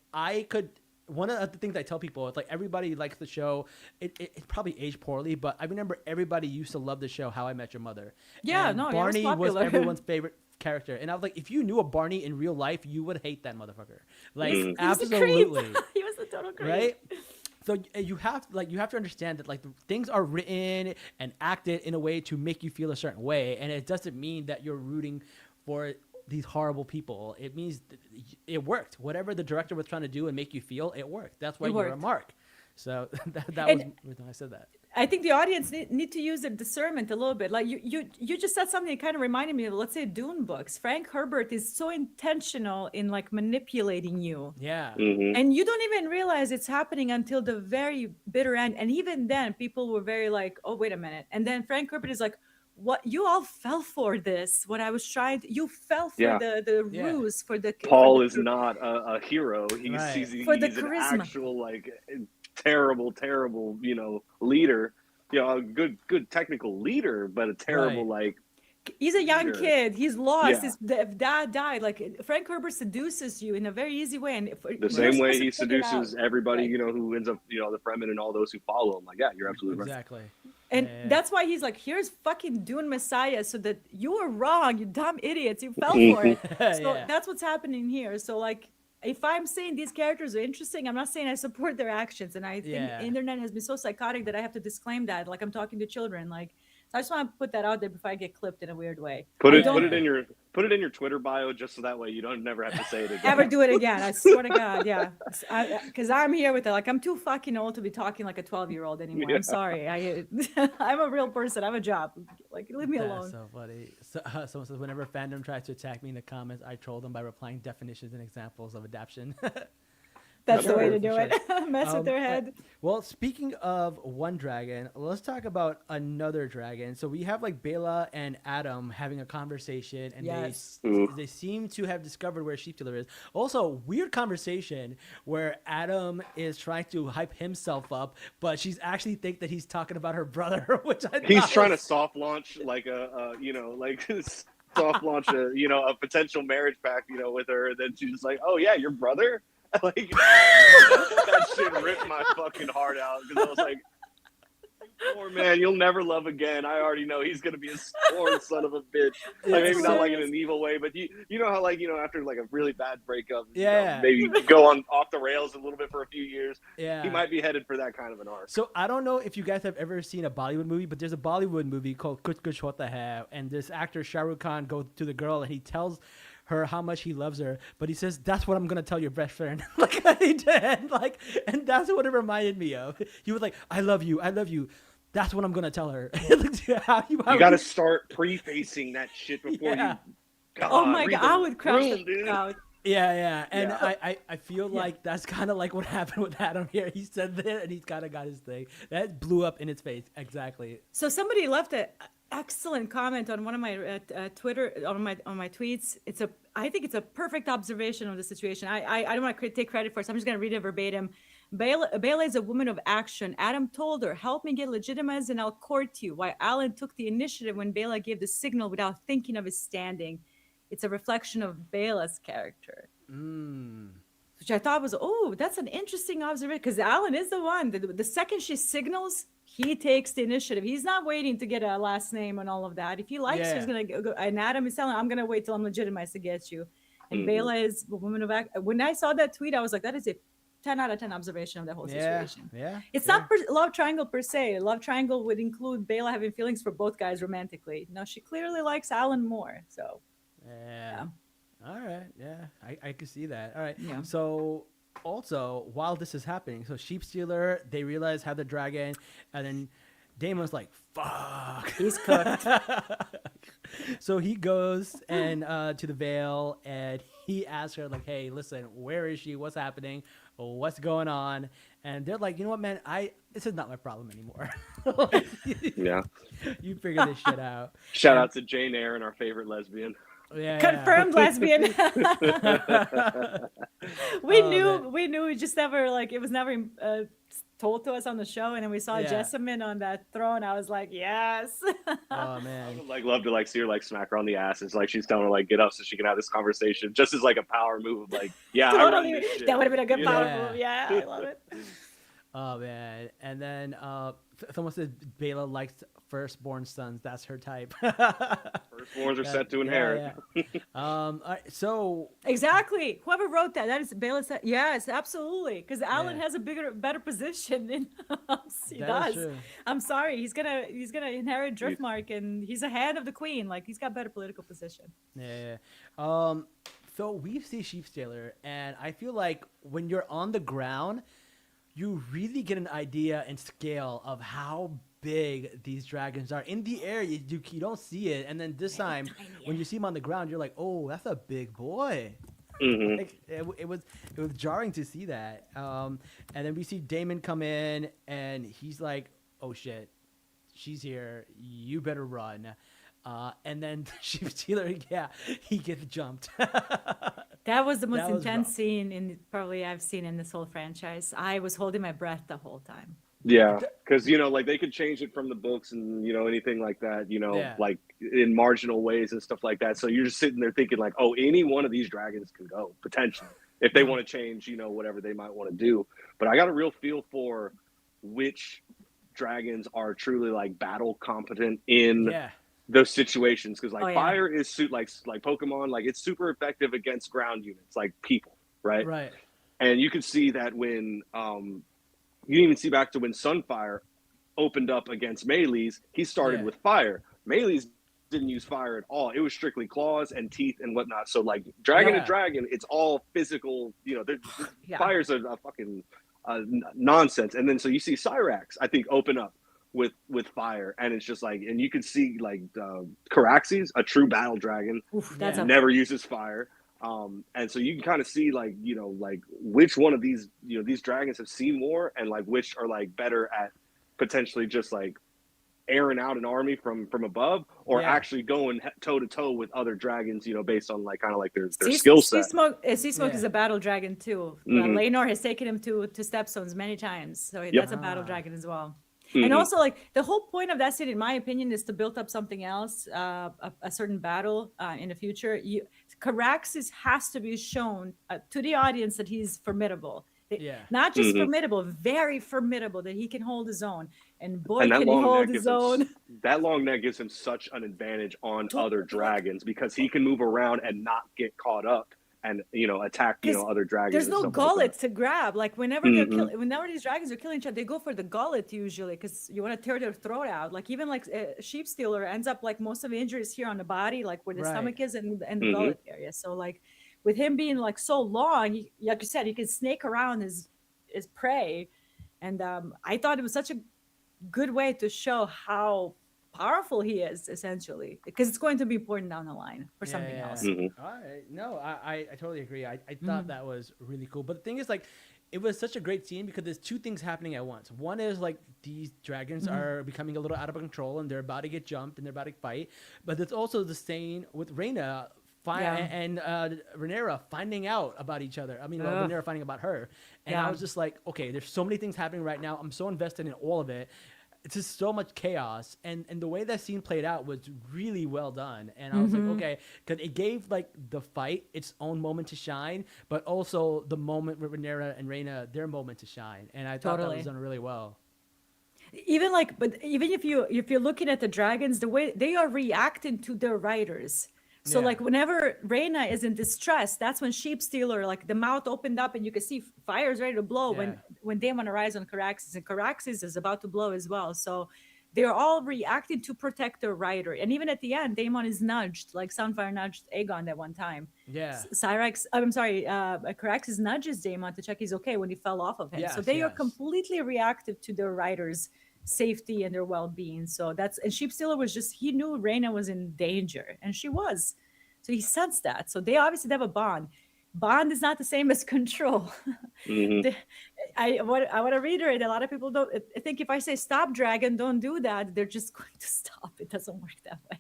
one of the things I tell people is like everybody likes the show. It probably aged poorly, but I remember everybody used to love the show How I Met Your Mother. Yeah, And no, it was Barney was popular. everyone's favorite character, and I was like, if you knew a Barney in real life, you would hate that motherfucker. Like He was a absolutely, creep. He was a total creep. right? So you have to understand that like the things are written and acted in a way to make you feel a certain way, and it doesn't mean that you're rooting for these horrible people. It means it worked. Whatever the director was trying to do and make you feel, it worked. That's why It you're a worked. mark. So that And- was when I said that. I think the audience need to use their discernment a little bit. Like you just said something that kind of reminded me of, let's say, Dune books. Frank Herbert is so intentional in like manipulating you. Yeah. And you don't even realize it's happening until the very bitter end. And even then, people were very like, oh, wait a minute. And then Frank Herbert is like, what? You all fell for this. What I was trying to, you fell for Yeah. the Yeah. ruse, for the. Paul for the- is not a hero. Right. He's For the an charisma. actual like terrible, leader. A good technical leader, but a terrible like. He's a young Sure. kid. He's lost. Yeah. His dad died. Like Frank Herbert seduces you in a very easy way, and The same way he seduces everybody, Right. who ends up, the Fremen and all those who follow him. Like, yeah, you're absolutely right. Exactly. And Yeah. that's why he's like, here's fucking Dune Messiah, so that you were wrong, you dumb idiots. You fell for it. So Yeah. that's what's happening here. So like, if I'm saying these characters are interesting, I'm not saying I support their actions. And I think Yeah. the internet has been so psychotic that I have to disclaim that. Like I'm talking to children. Like, so I just want to put that out there before I get clipped in a weird way. Put I it don't in your Twitter bio, just so that way you don't never have to say it again. ever do it again. I swear to God. Yeah. Because I'm here with it. Like, I'm too fucking old to be talking like a 12-year-old anymore. Yeah. I'm sorry. I'm a real person. I have a job. Like, leave me That's alone. so funny. So, someone says, whenever fandom tries to attack me in the comments, I troll them by replying definitions and examples of adaptation. That's the way Sure, to do sure. it. Mess with their head. Well, speaking of one dragon, let's talk about another dragon. So we have like Bela and Adam having a conversation, and Yes. they seem to have discovered where Sheepkiller is. Also, weird conversation where Adam is trying to hype himself up, but she's actually think that he's talking about her brother, which I He's thought trying to was- soft launch like soft launch a potential marriage pact, with her. And then she's just like, oh yeah, your brother. Like that shit ripped my fucking heart out because I was like, poor man, you'll never love again. I already know he's gonna be a scorned son of a bitch. Like maybe not like in an evil way, but you know how after like a really bad breakup, Yeah. maybe go off the rails a little bit for a few years. Yeah. He might be headed for that kind of an arc. So I don't know if you guys have ever seen a Bollywood movie, but there's a Bollywood movie called Kuch Kuch Hota Hai, and this actor Shah Rukh Khan goes to the girl and he tells her how much he loves her, but he says, "That's what I'm gonna tell your best friend." And that's what it reminded me of. He was like, "I love you, I love you. That's what I'm gonna tell her." You got to start prefacing that shit before Yeah. you. God, Oh my read god, the I would crush room, dude. it out. Yeah, and Yeah. I feel like that's kind of like what happened with Adam here. He said that, and he's kind of got his thing. That blew up in his face. Exactly. So somebody left an excellent comment on one of my Twitter on my tweets. I think it's a perfect observation of the situation. I don't want to take credit for it, so I'm just going to read it verbatim. Bela is a woman of action. Adam told her, "Help me get legitimized and I'll court you." While Alan took the initiative when Bela gave the signal without thinking of his standing. It's a reflection of Bela's character. Which I thought was, that's an interesting observation, because Alan is the one. The second she signals, he takes the initiative. He's not waiting to get a last name and all of that. If he likes her, he's going to go. And Adam is telling, "I'm going to wait till I'm legitimized to get you." And Bela is a woman of act. When I saw that tweet, I was like, that is a 10 out of 10 observation of the whole situation. Yeah. It's not love triangle per se. Love triangle would include Bela having feelings for both guys romantically. No, she clearly likes Alan more. So. Yeah. All right. Yeah, I can see that. All right. Yeah. So also, while this is happening, so Sheep Stealer, they realize how the dragon, and then Damon's like, "Fuck." He's cooked. So he goes and to the Vale, and he asks her like, "Hey, listen, where is she? What's happening? What's going on?" And they're like, "You know what, man? This is not my problem anymore." Yeah. You figure this shit out. Shout out to Jane Eyre, our favorite lesbian. Yeah. Confirmed lesbian. We Oh, knew. man. We knew. We just never it was never told to us on the show, and then we saw Yeah. Jessamine on that throne. I was like, yes. Oh I man. would love to see her smack her on the ass. It's like she's telling her get up so she can have this conversation, just as a power move. Yeah, I run Totally. this shit. That would have been a good You power know? move. Yeah, I love it. Oh man. And then someone said Bela likes firstborn sons. That's her type. Firstborns are set to inherit. Yeah. All right, so Exactly. Whoever wrote that is Bela. Yes, absolutely. Because Alan Yeah. has a better position in. He that is does. true. I'm sorry. He's gonna inherit Driftmark, and he's ahead of the Queen. He's got better political position. Yeah. So we see Sheep Stealer, and I feel like when you're on the ground, you really get an idea and scale of how big these dragons are. In the air, you don't see it, and then this time, when you see him on the ground, you're like, "Oh, that's a big boy." Mhm. It was jarring to see that. And then we see Damon come in, and he's like, "Oh shit, she's here. You better run." And then Sheep Stealer, he gets jumped. That was the most That was intense rough. scene probably I've seen in this whole franchise. I was holding my breath the whole time. Yeah, because they could change it from the books and anything like that. Yeah. In marginal ways and stuff like that. So you're just sitting there thinking any one of these dragons can go potentially if they want to change whatever they might want to do. But I got a real feel for which dragons are truly battle competent in Yeah. those situations, because Oh, yeah. fire is like Pokemon, it's super effective against ground units like people, right? Right. And you can see that when you can even see back to when Sunfire opened up against Melee's, he started Yeah. with fire. Melee's didn't use fire at all. It was strictly claws and teeth and whatnot. So dragon Yeah. to dragon, it's all physical. Yeah. Fire's a fucking nonsense. And then so you see Cyrax, I think, open up with fire, and it's just and you can see Caraxes, a true battle dragon, Oof, that's Yeah. a never uses fire. And so you can kind of see which one of these these dragons have seen more, and which are better at potentially just airing out an army from above, or Yeah. actually going toe to toe with other dragons, based on their Sea skill set. Smoke Yeah. is a battle dragon too. Mhm. Lenor has taken him to Stepstones many times, so that's a battle Ah. dragon as well. Mhm. And also, the whole point of that scene, in my opinion, is to build up something else, a certain battle in the future. Caraxes has to be shown to the audience that he's formidable. Yeah. Not just Mhm. formidable, very formidable, that he can hold his own. And boy, And that can he long hold neck his gives him own. that long neck gives him such an advantage on other dragons, because he can move around and not get caught up and attack other dragons. There's and no stuff gullet like to grab. Like whenever whenever these dragons are killing each other, they go for the gullet usually because you want to tear their throat out. Like even like sheep stealer ends up like most of the injuries here on the body, like where the stomach is and the gullet area. So like with him being like so long, like you said, he can snake around his prey. And I thought it was such a good way to show how powerful he is, essentially, because it's going to be important down the line for something else. All right. No, I totally agree. I thought that was really cool. But the thing is, like, it was such a great scene because there's two things happening at once. One is like these dragons are becoming a little out of control and they're about to get jumped and they're about to fight. But there's also the scene with Rhaena and Rhaenyra finding out about each other. I mean, Rhaenyra finding about her. And I was just like, okay, there's so many things happening right now. I'm so invested in all of it. It's just so much chaos. And the way that scene played out was really well done. And I was like, okay, because it gave like the fight its own moment to shine, but also the moment with Rhaenyra and Rhaena, their moment to shine. And I thought that was done really well. Even if you're looking at the dragons, the way they are reacting to their riders. So like whenever Rhaena is in distress, that's when Sheep Stealer, like the mouth opened up and you can see fire's ready to blow when Daemon arrives on Caraxes, and Caraxes is about to blow as well. So they're all reacting to protect their rider. And even at the end, Daemon is nudged, like Sunfire nudged Aegon that one time. Yeah. Caraxes nudges Daemon to check he's okay when he fell off of him. Yes, so they are completely reactive to their riders' safety and their well-being. So and Sheep Stealer he knew Rhaena was in danger, and she was. So he sensed that. So they obviously have a bond. Bond is not the same as control. I want to reiterate, a lot of people don't. I think if I say stop dragon, don't do that, they're just going to stop. It doesn't work that way.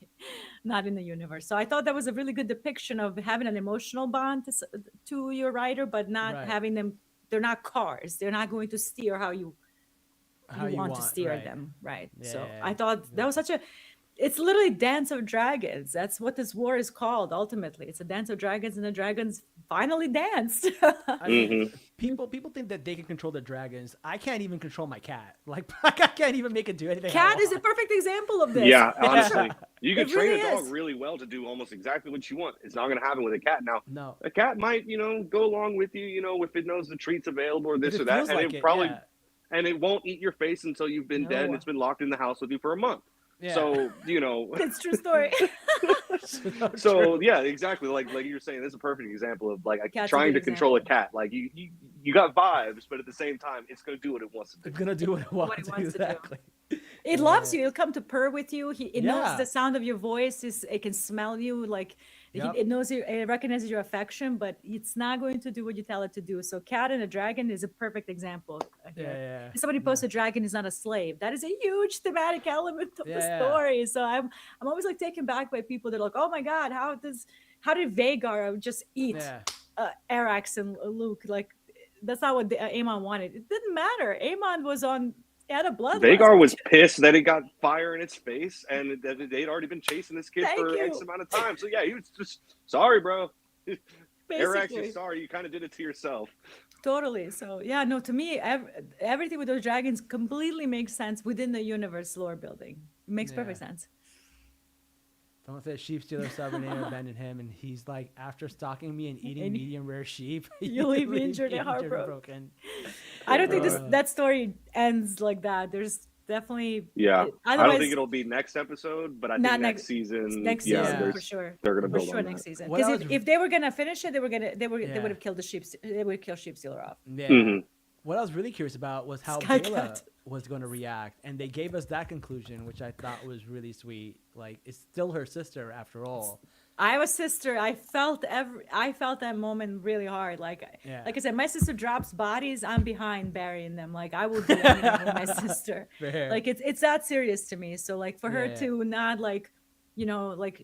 Not in the universe. So I thought that was a really good depiction of having an emotional bond to your rider, but not having them. They're not cars. They're not going to steer how you want to steer them. Right. Yeah, so I thought that was it's literally Dance of Dragons. That's what this war is called. Ultimately, it's a dance of dragons, and the dragons finally danced. I mean, people think that they can control the dragons. I can't even control my cat. Like I can't even make it do anything. Cat is a perfect example of this. Yeah, honestly, you can train a dog really well to do almost exactly what you want. It's not going to happen with a cat. Now, a cat might, go along with you, if it knows the treat's available or this or that, and it probably, and it won't eat your face until you've been dead and it's been locked in the house with you for a month. Yeah. So, it's true story. So yeah, exactly. Like you're saying, this is a perfect example of like trying to control a cat. Like you got vibes, but at the same time, it's going to do what it wants to do. It's going to do what it wants to do. Exactly. It loves you. It'll come to purr with you. It knows the sound of your voice. It can smell you. Like it knows you. It recognizes your affection, but it's not going to do what you tell it to do. So, cat and a dragon is a perfect example. Somebody posted, "Dragon is not a slave." That is a huge thematic element of the story. So I'm always like taken back by people that are like, "Oh my God, how did Vhagar just eat Arax and Luke?" Like that's not what Aemon wanted. It didn't matter. Aemon was had a blood. Vhagar was pissed that it got fire in its face, and that they'd already been chasing this kid for X amount of time. So yeah, he was just sorry, bro. Arax, you're sorry. You kind of did it to yourself. Totally. So yeah, no. To me, everything with those dragons completely makes sense within the universe lore building. It makes perfect sense. Someone said Sheep Stealer saw Rhaenyra abandon him, and he's like, after stalking me and eating medium rare sheep, you'll leave me injured and heartbroken. I don't think that story ends like that. There's definitely I don't think it'll be next episode, but I think next season. Next season for sure. They're gonna build on next season. Because if they were gonna finish it, they would have killed the sheep. They would kill Sheep Stealer off. Yeah. What I was really curious about was how Baela was going to react, and they gave us that conclusion, which I thought was really sweet. Like, it's still her sister after all. I have a sister. I felt that moment really hard. Like I said, my sister drops bodies. I'm behind burying them. Like I will do anything with my sister. Fair. Like it's that serious to me. So like for her to not like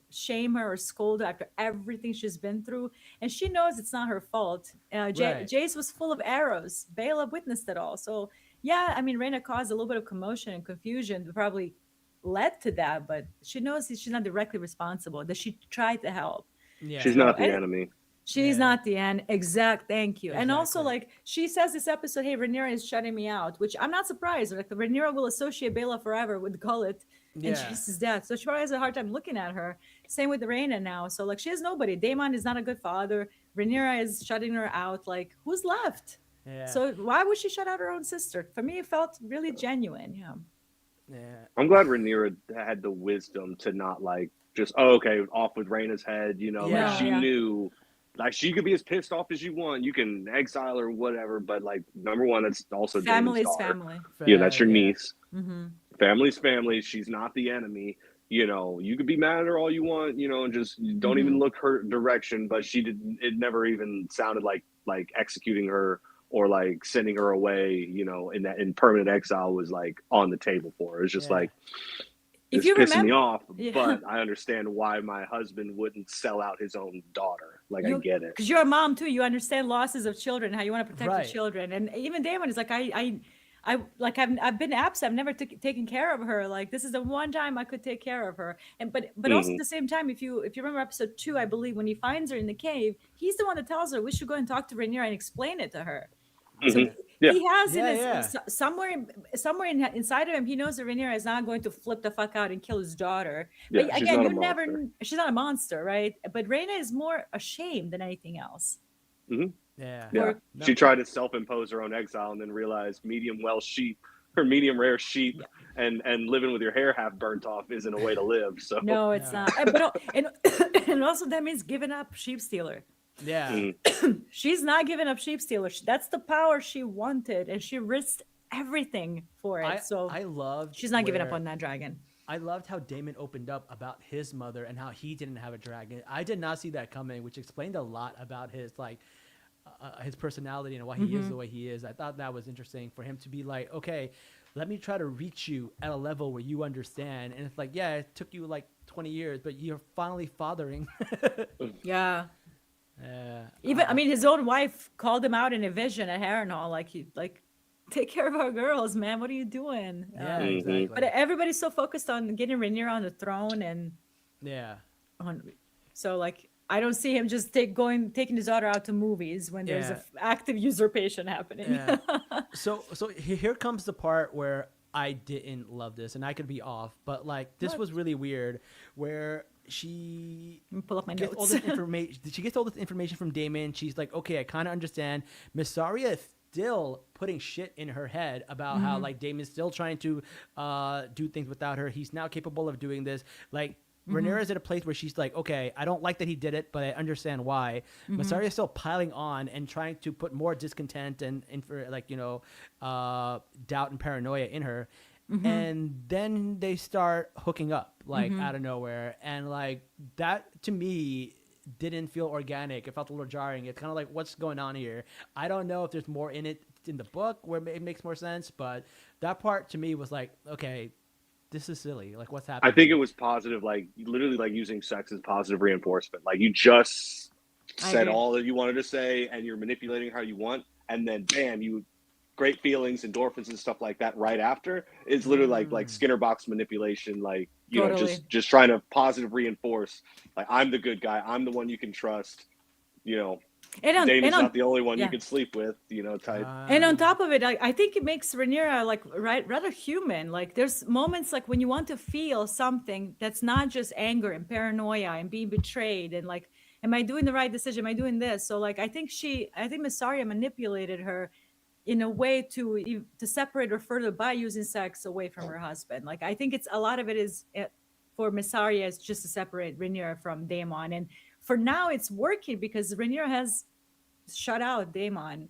shame her or scold her after everything she's been through. And she knows it's not her fault. Jace was full of arrows. Baela witnessed it all. So yeah, I mean, Rhaena caused a little bit of commotion and confusion, probably led to that, but she knows she's not directly responsible, that she tried to help. Yeah. She's not the enemy. She's not the end. Thank you. Exactly. And also, like, she says this episode, hey, Rhaenyra is shutting me out, which I'm not surprised. Like, Rhaenyra will associate Baela forever with Gullet and Chase's death. So she probably has a hard time looking at her. Same with Rhaena now. So, like, she has nobody. Daemon is not a good father. Rhaenyra is shutting her out. Like, who's left? Yeah. So why would she shut out her own sister? For me, it felt really genuine. Yeah. Yeah. I'm glad Rhaenyra had the wisdom to not like just okay off with Rhaena's head. You know, Yeah. like she Yeah. knew, like she could be as pissed off as you want. You can exile her, whatever. But like number one, that's also Family Damon's is daughter. family. Yeah, that's your Yeah. niece. Mm-hmm. Family's family. She's not the enemy. You know, you could be mad at her all you want. You know, and just don't even look her direction. But she didn't. It never even sounded like executing her or like sending her away. You know, in permanent exile was like on the table for her. It's just Yeah. like. If It's you pissing me remember, off, yeah. but I understand why my husband wouldn't sell out his own daughter. Like I get it. Because you're a mom too. You understand losses of children, how you want to protect Right. the children, and even Damon is like, I've been absent. I've never taken care of her. Like this is the one time I could take care of her. And but also at the same time, if you remember episode 2, I believe when he finds her in the cave, he's the one that tells her we should go and talk to Rhaenyra and explain it to her. So Yeah. he has in Yeah, his somewhere inside of him, he knows that Rhaenyra is not going to flip the fuck out and kill his daughter. Yeah, But she's again, not you a never monster. she's not a monster, right? But Rhaena is more ashamed than anything else. Yeah. Yeah. Or- She tried to self-impose her own exile and then realized medium well sheep or medium rare sheep and living with your hair half burnt off isn't a way to live. So No, it's not. And also that means giving up sheep stealer. Yeah. She's not giving up sheep stealer. That's the power she wanted, and she risked everything for it. So I loved she's not giving up where- on that dragon. I loved how Damon opened up about his mother and how he didn't have a dragon. I did not see that coming, which explained a lot about his his personality and why he is the way he is. I thought that was interesting for him to be like, okay, let me try to reach you at a level where you understand. And it's like, yeah, it took you like 20 years, but you're finally fathering. Yeah. Yeah. Even I mean, his own wife called him out in a vision at Harrenhal, like, take care of our girls, man. What are you doing? Yeah, exactly. But everybody's so focused on getting Rhaenyra on the throne, and yeah. so like I don't see him just taking his daughter out to movies when there's Yeah. active usurpation happening. Yeah. So here comes the part where I didn't love this, and I could be off, but like this was really weird, where she Let me pull up my gets all notes. this information. She gets all this information from Damon. She's like, okay, I kind of understand. Missaria is still putting shit in her head about how like Damon's still trying to do things without her. He's now capable of doing this. Like Rhaenyra's at a place where she's like, okay, I don't like that he did it, but I understand why. Missaria is still piling on and trying to put more discontent and for like doubt and paranoia in her. And then they start hooking up like out of nowhere, and like that to me didn't feel organic. It felt a little jarring. It's kind of like, what's going on here? I don't know if there's more in it in the book where it makes more sense, but that part to me was like, okay, this is silly. Like, what's happening? I think it was positive, like literally like using sex as positive reinforcement. Like you just said agree. all that you wanted to say and you're manipulating how you want, and then bam, you great feelings, endorphins and stuff like that right after. It's literally like Skinner box manipulation, like you know, Totally. just trying to positive reinforce, like I'm the good guy, I'm the one you can trust, you know. Damon's not the only one you can sleep with, you know, type. And on top of it, I think it makes Rhaenyra like rather human. Like there's moments like when you want to feel something that's not just anger and paranoia and being betrayed and like, am I doing the right decision? Am I doing this? So like I think Missaria manipulated her in a way to separate her further by using sex away from her husband. Like I think it's a lot of it is for Missaria is just to separate Rhaenyra from Daemon, and for now it's working because Rhaenyra has shut out Daemon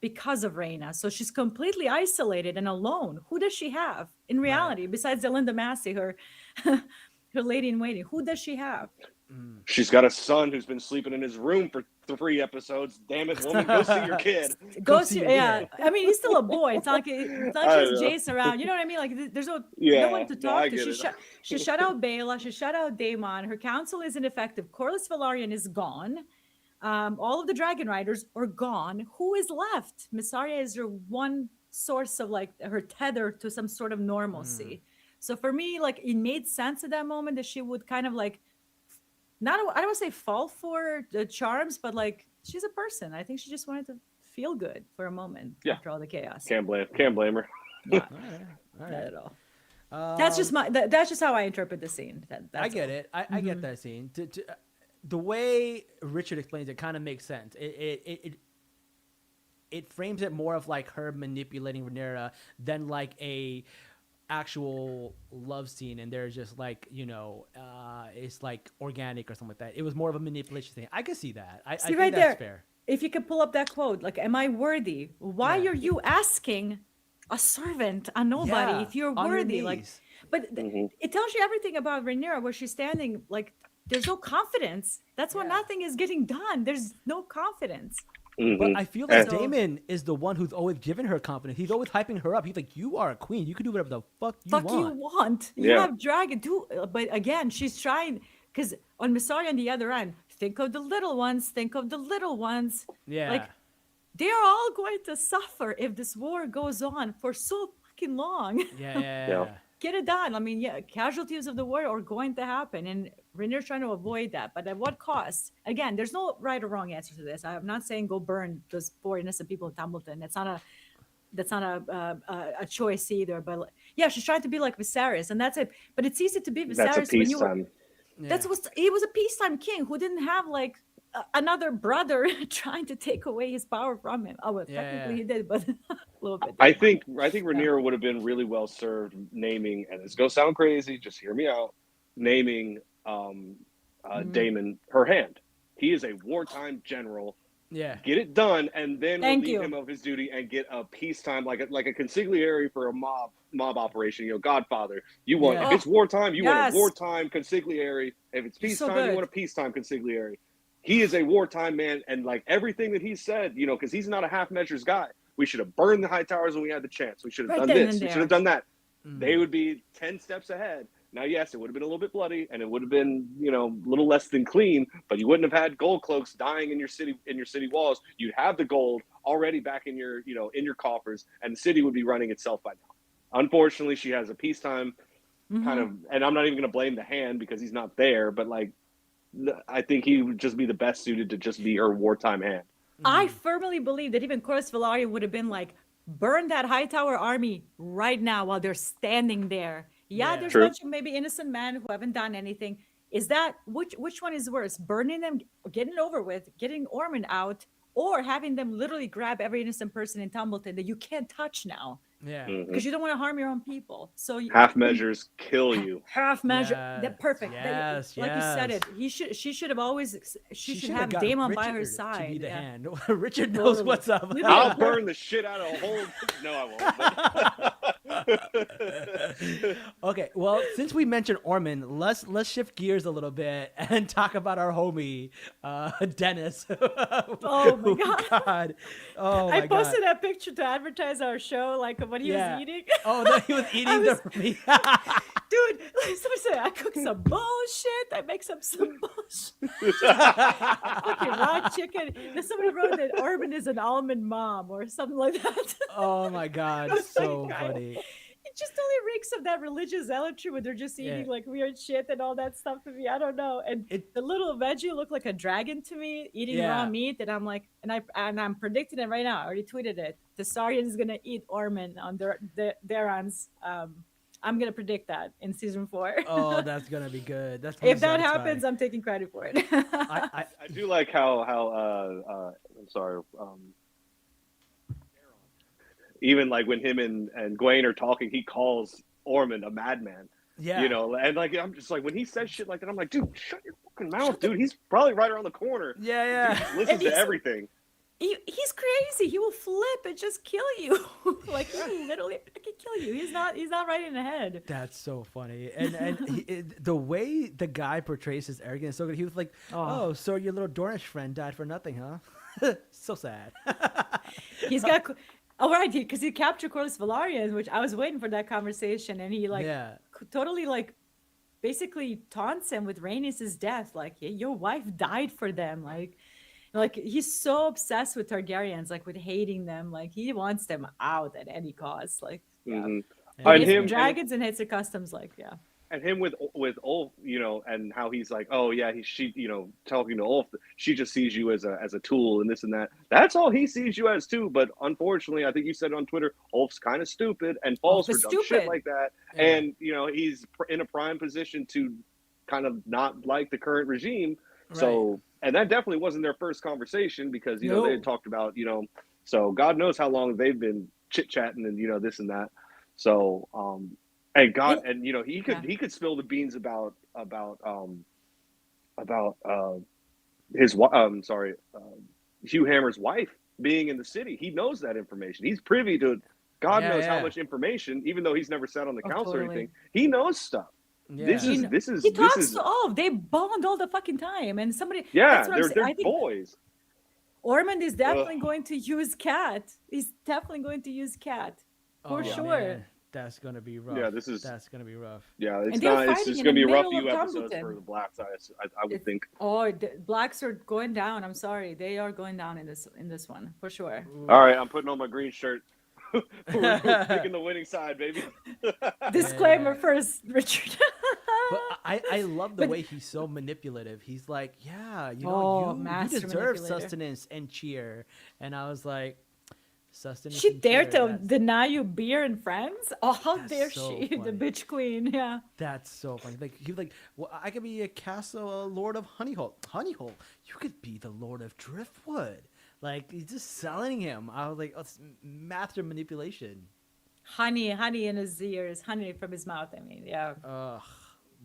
because of Rhaena. So she's completely isolated and alone. Who does she have in reality besides Delinda Massey, her lady in waiting? Who does she have? She's got a son who's been sleeping in his room for 3 episodes. Damn it, woman, go see your kid. Go see, I mean, he's still a boy. It's not like she's Jason around. You know what I mean? Like, there's no one to talk to. She shut out Baela. She shut out Daemon. Her council is ineffective. Corlys Velaryon is gone. All of the Dragon Riders are gone. Who is left? Missaria is her one source of like her tether to some sort of normalcy. So for me, like it made sense at that moment that she would kind of like I don't want to say fall for the charms, but like she's a person. I think she just wanted to feel good for a moment after all the chaos. Can't blame her. Not, All not right. at all. That's just how I interpret the scene. I get it. I get that scene. the way Richard explains it kind of makes sense. It frames it more of like her manipulating Rhaenyra than like a actual love scene, and they're just like, it's like organic or something like that. It was more of a manipulation thing. I can see that. I think right that's there. fair. If you could pull up that quote, like, "Am I worthy? Why Yeah. are you asking a servant, a nobody, Yeah, if you're on your worthy?" Like, knees. but it tells you everything about Rhaenyra, where she's standing. Like, there's no confidence. That's why Yeah. nothing is getting done. There's no confidence. But I feel like So- Damon is the one who's always given her confidence. He's always hyping her up. He's like, "You are a queen. You can do whatever the fuck you want." You Yeah. have dragon too. But again, she's trying, because on Missouri on the other end, think of the little ones. Think of the little ones. Yeah. Like, they're all going to suffer if this war goes on for so fucking long. Yeah. Get it done. I mean, yeah, casualties of the war are going to happen, and Rhaenyra's trying to avoid that. But at what cost? Again, there's no right or wrong answer to this. I'm not saying go burn those poor innocent people in Templeton. That's not a choice either. But yeah, she's trying to be like Viserys, and that's it. But it's easy to be Viserys That's a when you were. peacetime. He was a peacetime king who didn't have like another brother trying to take away his power from him. Oh, well, technically he did, but a little bit. I think Rhaenyra would have been really well served naming, and it's gonna sound crazy, just hear me out, naming Daemon her hand. He is a wartime general. Yeah. Get it done, and then Thank relieve you. him of his duty and get a peacetime, like a consigliere for a mob operation. Godfather. You want Yeah. if it's wartime, you want Yes. a wartime consigliere. If it's You're so peacetime, you good. want a peacetime consigliere. He is a wartime man, and like everything that he said, because he's not a half measures guy. We should have burned the high towers when we had the chance. We should have Right done then this. and We there. should have done that. Mm. They would be 10 steps ahead. Now, yes, it would have been a little bit bloody, and it would have been, a little less than clean. But you wouldn't have had gold cloaks dying in your city walls. You'd have the gold already back in your, in your coffers, and the city would be running itself by now. Unfortunately, she has a peacetime kind of, and I'm not even going to blame the hand because he's not there. But like, I think he would just be the best suited to just be her wartime hand. I firmly believe that even Corlys Velaryon would have been like, burn that Hightower army right now while they're standing there. Yeah, Yeah. there's True. a bunch of maybe innocent men who haven't done anything. Is that which one is worse? Burning them, getting it over with, getting Ormond out, or having them literally grab every innocent person in Tumbleton that you can't touch now Yeah. because you don't want to harm your own people. So Half measures kill you. half measure. Yes, That perfect. yes, like you said yes. it. She should have always. She should have got Daemon by her Richard side. to be the yeah. hand. Richard knows Totally. what's up. I'll burn the shit out of a whole. No, I won't. Okay, well, since we mentioned Ormond, let's shift gears a little bit and talk about our homie, Dennis. Oh my God. Oh my I posted God. that picture to advertise our show, like when he was eating. Oh no, he was eating was- the meat. Dude, somebody said I cook some bullshit. I make some bullshit. Fucking raw chicken. Then somebody wrote that Ormond is an almond mom or something like that. Oh my God, so funny. It just totally reeks of that religious zealotry where they're just eating Yeah. like weird shit and all that stuff to me. I don't know. And the little veggie looked like a dragon to me eating raw Yeah. meat. And I'm like, and I'm predicting it right now. I already tweeted it. The Sarian is gonna eat Ormond on Daeron's. I'm gonna predict that in season 4. Oh, that's gonna be good. That's If that satisfying. happens, I'm taking credit for it. I I do like how I'm sorry. Even like when him and Gwaine are talking, he calls Ormond a madman. yeah. And like I'm just like when he says shit like that, I'm like, dude, shut your fucking mouth, dude. He's probably right around the corner. Yeah. He listens to everything. He's crazy. He will flip and just kill you. Like he will literally fucking kill you. He's not right in the head. That's so funny, and the way the guy portrays his arrogance is so good. He was like, "Oh, so your little Dornish friend died for nothing, huh?" So sad. He's got. Oh right, because he captured Corlys Velaryon, which I was waiting for that conversation, and he like totally like basically taunts him with Rhaenys' death. Like, yeah, your wife died for them. Like he's so obsessed with Targaryens, like with hating them. Like he wants them out at any cost. Like Mhm. he And hates him- dragons and hates the customs. Like And him with Ulf, and how he's like, oh yeah, she, talking to Ulf, she just sees you as a tool and this and that. That's all he sees you as too. But unfortunately, I think you said it on Twitter, Ulf's kind of stupid and falls Ulf for is dumb shit stupid. like that. Yeah. And he's in a prime position to kind of not like the current regime. So, and that definitely wasn't their first conversation because, you know, they No. had talked about, you know, so God knows how long they've been chit chatting and, you know, this and that. So, and God, And and, you know, yeah, he could spill the beans about, his, sorry, Hugh Hammer's wife being in the city. He knows that information. He's privy to God Yeah, knows how yeah, much information, even though he's never sat on the oh, council or totally. anything. He knows stuff. yeah. He kn- he This talks is to all. They bond all the fucking time, and somebody. That's yeah, what I'm saying. they're I think boys. Ormond is Ugh, definitely going to use Cat. He's definitely going to use Cat for Oh yeah, sure. man, that's gonna be yeah. rough. This is That's gonna be rough. yeah. And It's they're not. It's fighting just in the gonna be a rough middle of few episodes for Dumbleton. the Blacks. I would It's think. oh, the blacks are going down. I'm sorry, they are going down in this one for sure. All Oof. right, I'm putting on my green shirt. We're picking the winning side, baby. Disclaimer Yeah. first, Richard. But I love the But way he's so manipulative. He's like, yeah, you know, oh, you master deserve manipulator. sustenance and cheer. And I was like, sustenance She and dared cheer. to That's deny you beer and friends. Oh, how that's dare so she, the funny. bitch queen? Yeah. That's so funny. Like he was like, well, I could be a castle lord of Honeyhole. Honeyhole, you could be the lord of Driftwood. Like he's just selling him. I was like, oh, it's master manipulation. Honey in his ears, honey from his mouth. I mean, yeah. Ugh,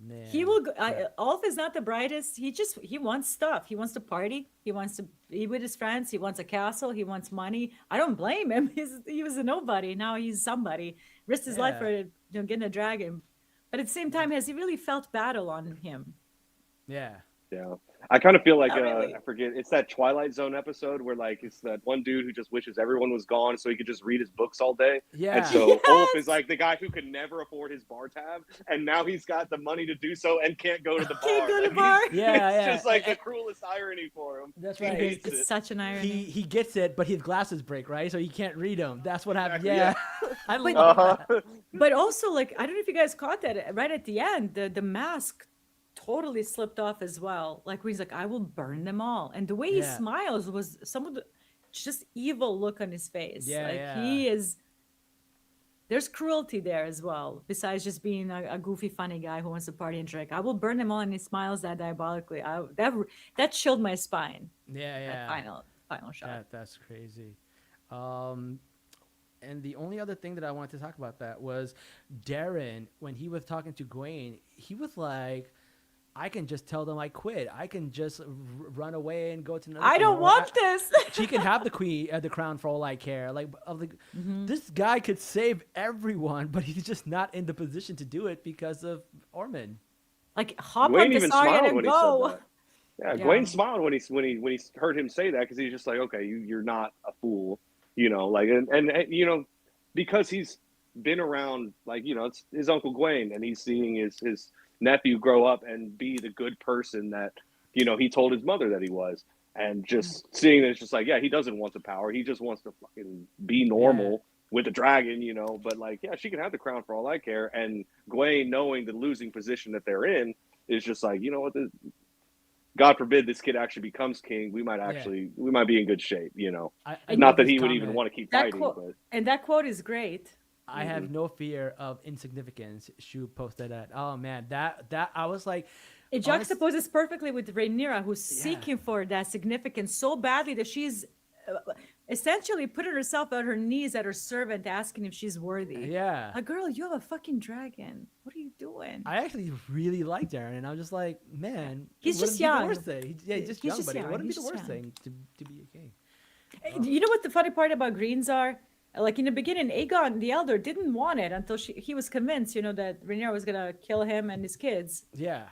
man. He will go, That- Ulf is not the brightest. He wants stuff. He wants to party. He wants to be with his friends. He wants a castle. He wants money. I don't blame him. He was a nobody. Now he's somebody. Risked his life yeah, for getting a dragon. But at the same time, has he really felt battle on him? yeah. Yeah. I kind of feel like Not really. I forget it's that Twilight Zone episode where like it's that one dude who just wishes everyone was gone so he could just read his books all day. And Yeah. so Ulf is Yes. like the guy who could never afford his bar tab, and now he's got the money to do so and can't go to the bar. Can't go to Like, bar. Yeah, it's yeah. just like the cruelest irony for him. That's He right. hates It's it. such an irony. He gets it, but his glasses break, right? So he can't read them. That's what happened. Exactly, Yeah. I But- love that. Uh-huh. But also, like, I don't know if you guys caught that right at the end, the mask totally slipped off as well. Like, where he's like, I will burn them all. And the way he Yeah. smiles was some of the just evil look on his face. Yeah, like, yeah. he is, there's cruelty there as well, besides just being a goofy, funny guy who wants to party and drink. I will burn them all, and he smiles that diabolically. That chilled my spine, Yeah, that yeah. final shot. That's crazy. And the only other thing that I wanted to talk about that was Darren, when he was talking to Gwen, he was like, I can just tell them I quit. I can just run away and go to another. I don't or want this. She can have the queen, the crown for all I care. Like, Mm-hmm. this guy could save everyone, but he's just not in the position to do it because of Ormond. Like, hop Gwen on even Desarian smiled and when he go. said that. Yeah, Yeah. Gwen smiled when he heard him say that because he's just like, okay, you're not a fool, you know, like and you know, because he's been around, like, you know, it's his Uncle Gwen, and he's seeing his nephew grow up and be the good person that, you know, he told his mother that he was, and just seeing that it's just like, yeah, he doesn't want the power, he just wants to fucking be normal with the dragon, you know, but like, yeah, she can have the crown for all I care, and Gwen, knowing the losing position that they're in, is just like, you know what, God forbid this kid actually becomes king, we might be in good shape, you know. I Not love that his he would comment. even want to keep That fighting, quote, but and that quote is great. I have no fear of insignificance. Shu posted that. Oh man, that I was like, It honest- juxtaposes perfectly with Rhaenyra, who's Yeah. seeking for that significance so badly that she's essentially putting herself on her knees at her servant, asking if she's worthy. yeah. Like, girl, you have a fucking dragon. What are you doing? I actually really liked Darren, and I was just like, man, He's it wouldn't just be the young. worst thing. He's just He's young, just but it young. wouldn't be He's the just worst young. thing to be a king. You know what the funny part about Greens are? Like, in the beginning, Aegon the Elder didn't want it until he was convinced, you know, that Rhaenyra was gonna kill him and his kids. Yeah.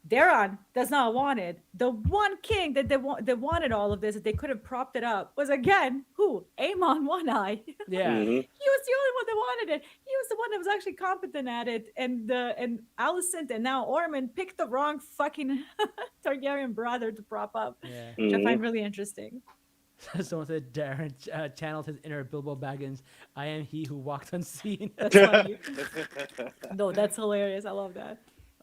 Daron does not want it. The one king that they wanted all of this, that they could have propped it up, was again who? Aemon One Eye. Yeah. Mhm. He was the only one that wanted it. He was the one that was actually competent at it. And Alicent and now Ormond picked the wrong fucking Targaryen brother to prop up, Yeah. which I Mhm. find really interesting. Someone said Darren channeled his inner Bilbo Baggins. I am he who walked unseen. That's funny. No, that's hilarious. I love that.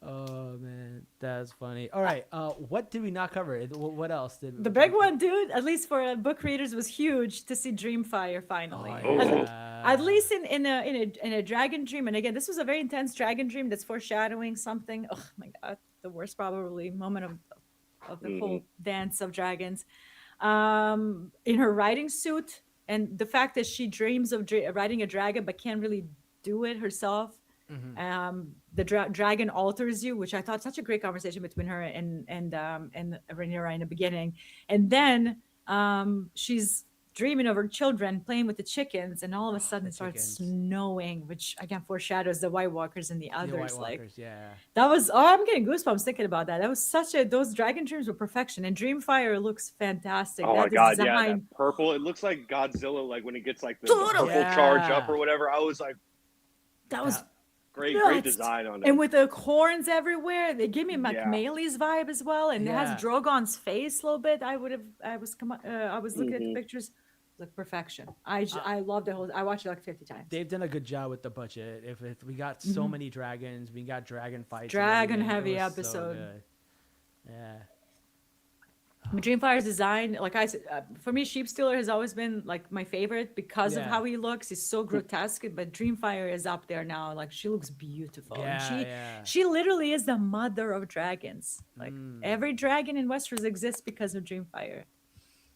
Oh man, that's funny. All right, what did we not cover? What else did The big one, dude, at least for book readers, was huge to see Dreamfire finally. Oh, Oh. yeah. At least in a dragon dream. And again, this was a very intense dragon dream that's foreshadowing something. Oh my god, the worst probably moment of of the whole dance of dragons. In her riding suit, and the fact that she dreams of riding a dragon but can't really do it herself. The dragon alters you, which I thought such a great conversation between her and Rhaenyra in the beginning. And then she's dreaming of her children playing with the chickens, and all of a sudden it starts snowing, which again foreshadows the White Walkers and the others. That was, I'm getting goosebumps thinking about that. That was those dragon dreams were perfection, and Dreamfire looks fantastic. Oh my god, yeah, that purple, it looks like Godzilla, like when he gets like the purple charge up or whatever. I was like, that was great design on it. And with the horns everywhere, they give me McMayle's vibe as well, and it has Drogon's face a little bit. I was looking at the pictures. Look, perfection. I love the whole. I watched it like 50 times. They've done a good job with the budget. If we got so many dragons, we got dragon fights. Dragon heavy episode. So yeah. Dreamfire's design, like I said, for me, Sheepstealer has always been like my favorite because of how he looks. He's so grotesque, but Dreamfire is up there now. Like she looks beautiful. And she literally is the mother of dragons. Like every dragon in Westeros exists because of Dreamfire.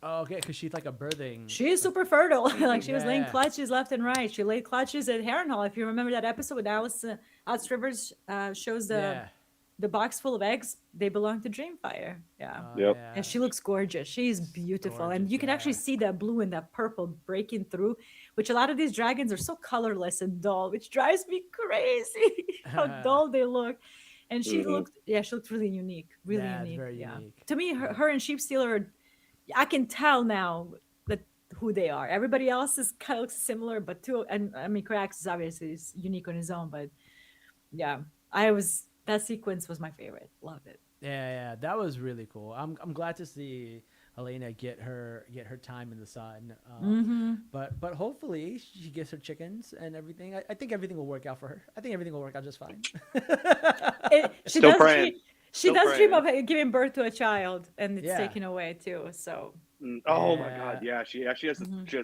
Oh, okay, because she's like a birthing. She's super fertile. Like she was laying clutches left and right. She laid clutches at Harrenhal. If you remember that episode with Alice Rivers shows the box full of eggs, they belong to Dreamfire. And she looks gorgeous. She's beautiful. And you can actually see that blue and that purple breaking through, which a lot of these dragons are so colorless and dull, which drives me crazy how dull they look. And she looked really unique. Really unique. Very unique. To me, her and Sheepstealer, I can tell now that who they are. Everybody else is kind of looks similar, but and I mean, Caraxes obviously is unique on his own, but that sequence was my favorite. Loved it. Yeah, that was really cool. I'm glad to see Helena get her time in the sun. But hopefully she gets her chickens and everything. I think everything will work out for her. I think everything will work out just fine. She does dream of giving birth to a child, and it's taken away too. So. Oh my god, yeah. She has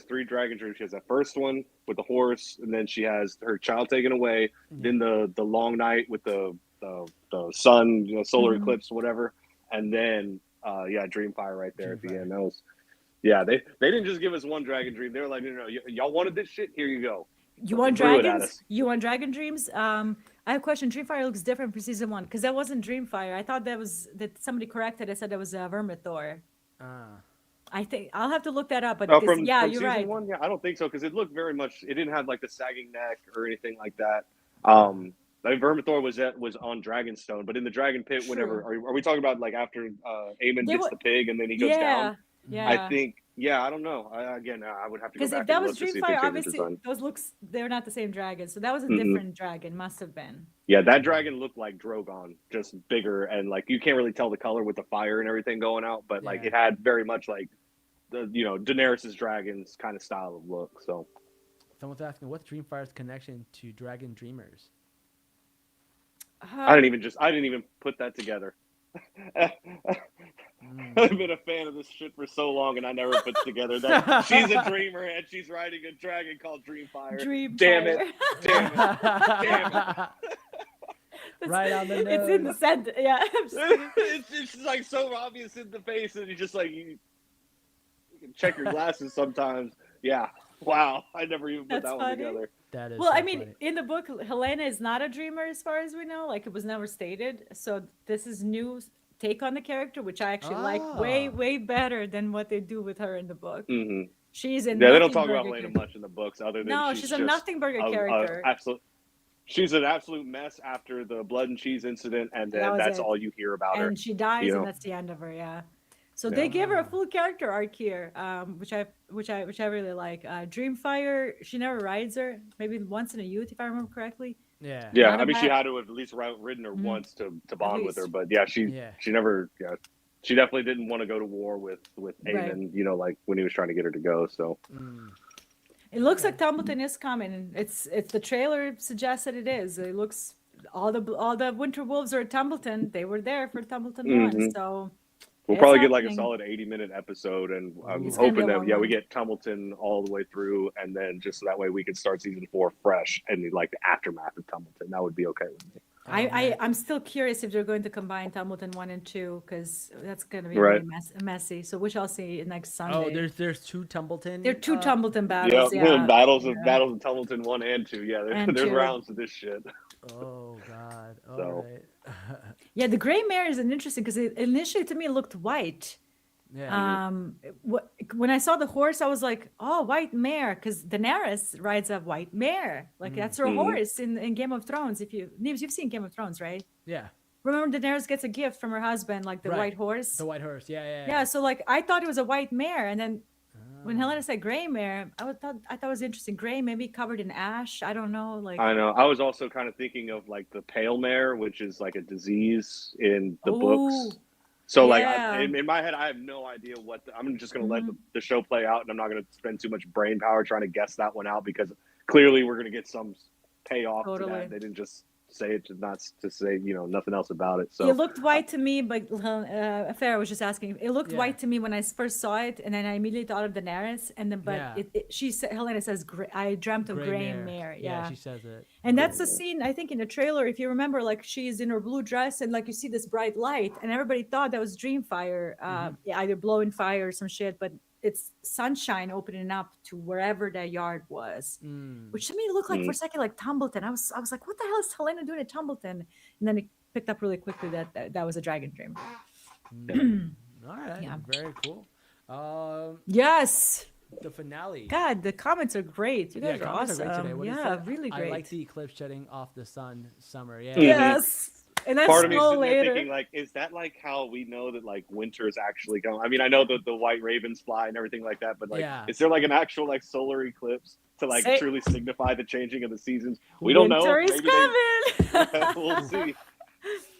3 dragon dreams. She has that first one with the horse, and then she has her child taken away. Then the long night with the sun, solar eclipse, whatever, and then Dreamfire right there at the end. That was, they didn't just give us one dragon dream. They were like, no, y'all wanted this shit. Here you go. You want dragons? You want dragon dreams? I have a question. Dreamfire looks different for season 1 because that wasn't Dreamfire. I thought that somebody corrected. I said that was Vermithor. I think I'll have to look that up. But from you're season right. 1, I don't think so because it looked very much. It didn't have like the sagging neck or anything like that. Like Vermithor was on Dragonstone, but in the Dragon Pit, whenever are we talking about like after Aemon gets the pig and then he goes down? Yeah. I think. Yeah, I don't know. I would have to go back. Because if that was Dreamfire, obviously they're not the same dragon. So that was a different dragon. Must have been. Yeah, that dragon looked like Drogon, just bigger, and like you can't really tell the color with the fire and everything going out, but like it had very much like the Daenerys's dragons kind of style of look. So someone's asking, what's Dreamfire's connection to Dragon Dreamers? I didn't even put that together. I've been a fan of this shit for so long, and I never put together that she's a dreamer and she's riding a dragon called Dreamfire. Damn it! Right on the nose. It's in the center. Yeah. it's just like so obvious in the face, and you just like you can check your glasses sometimes. Yeah. Wow. I never even put that one together. That is funny. In the book, Helena is not a dreamer as far as we know. Like it was never stated. So this is new take on the character, which I actually like way better than what they do with her in the book. She's in. Yeah, they don't talk about Helena much in the books, other than she's a nothing burger character. She's an absolute mess after the blood and cheese incident, and then that's all you hear about her. And she dies, and that's the end of her. Yeah. So they give her a full character arc here, which I really like. Dreamfire, she never rides her, maybe once in a youth, if I remember correctly. Yeah. I mean, she had to have at least ridden her once to bond with her, but she never. Yeah, she definitely didn't want to go to war with Aemon. Like when he was trying to get her to go. So. It looks like Tumbleton is coming. It's the trailer suggests that it is. It looks all the Winter Wolves are at Tumbleton. They were there for Tumbleton 1, so. We'll probably get like a solid 80-minute episode, and I'm hoping that we get Tumbleton all the way through, and then just so that way we can start season 4 fresh and like the aftermath of Tumbleton. That would be okay with me. I'm still curious if they're going to combine Tumbleton 1 and 2 because that's going to be Right. really messy. So we shall see next Oh, Sunday. there's two Tumbleton. There are two Tumbleton Yeah, battles. Yeah. battles of Tumbleton 1 and 2. Yeah, And there's 2. rounds to this shit. Oh God. All So. right. Yeah, the gray mare is an interesting because initially to me it looked white. Yeah. When I saw the horse, I was like, "Oh, white mare," because Daenerys rides a white mare. Like that's her horse in Game of Thrones. Neves, you've seen Game of Thrones, right? Yeah. Remember, Daenerys gets a gift from her husband, like the Right. white horse. The white horse. Yeah. Yeah. So like, I thought it was a white mare, and then when Helena said gray mare, I thought it was interesting. Gray, maybe covered in ash. I don't know. Like I know. I was also kind of thinking of like the pale mare, which is like a disease in the books. So like in my head, I have no idea I'm just going to let the show play out, and I'm not going to spend too much brain power trying to guess that one out because clearly we're going to get some payoff to that. They didn't just say it to say nothing else about it. So it looked white to me, but Farrah was just asking. It looked white to me when I first saw it, and then I immediately thought of Daenerys, and then she said Helena says I dreamt of gray mare. Yeah, she says it. And that's the scene I think in the trailer. If you remember, like she's in her blue dress, and like you see this bright light, and everybody thought that was Dreamfire, either blowing fire or some shit, but it's sunshine opening up to wherever that yard was, which to me looked like for a second like Tumbleton. I was like, what the hell is Helena doing at Tumbleton? And then it picked up really quickly that was a dragon dream. All right. Yeah. Very cool. Yes. The finale. God, the comments are great. You guys are awesome. Are great today. Really great. I like the eclipse shedding off the sun. Summer. Yeah. Yes. And that's part of me sitting later. there thinking, like, is that like how we know that like winter is actually going? I mean, I know that the white ravens fly and everything like that, but like, is there like an actual like solar eclipse to like truly signify the changing of the seasons? We don't know. Winter is coming. We'll see.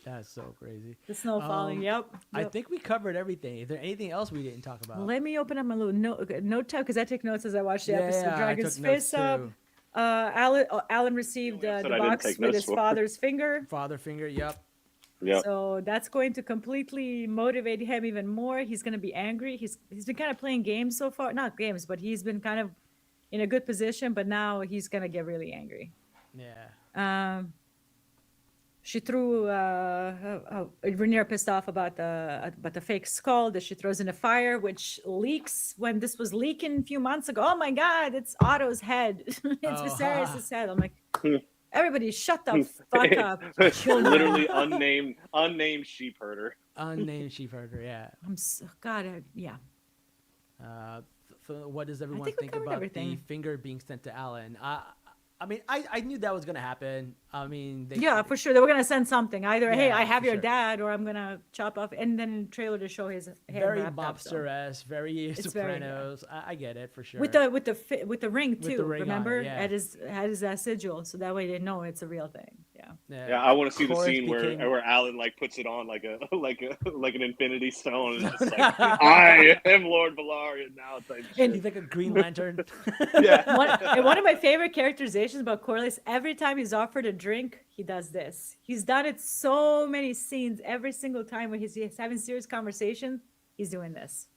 That's so crazy. The snow falling. Yep. I think we covered everything. Is there anything else we didn't talk about? Let me open up my little note tab because I take notes as I watch the episode. Dragon's face up. Alan received the box with his father's finger. Father finger. Yep. Yep. So that's going to completely motivate him even more. He's going to be angry. He's been kind of playing games so far. Not games, but he's been kind of in a good position. But now he's going to get really angry. Yeah. She threw Rhaenyra pissed off about the fake skull that she throws in the fire, which leaks when this was leaking a few months ago. Oh my God, it's Otto's head. It's Viserys' head. I'm like, everybody shut the fuck up. Literally unnamed sheep herder. Unnamed sheep herder, yeah. Yeah. So what does everyone think about the finger being sent to Alan? I mean, I knew that was going to happen. I mean, for sure. They were going to send something. Either, hey, I have your dad, or I'm going to chop off. And then in the trailer to show his hair very wrapped mobster-esque, up, very Sopranos. I get it, for sure. With the ring, too. With the ring remember? On it, had his sigil. So that way they know it's a real thing. Yeah, I want to see the scene where Alan like puts it on like an infinity stone and it's just like I am Lord Velaryon now type shit. He's like a Green Lantern. Yeah. One of my favorite characterizations about Corlys, every time he's offered a drink, he does this. He's done it so many scenes. Every single time when he's having serious conversation, he's doing this.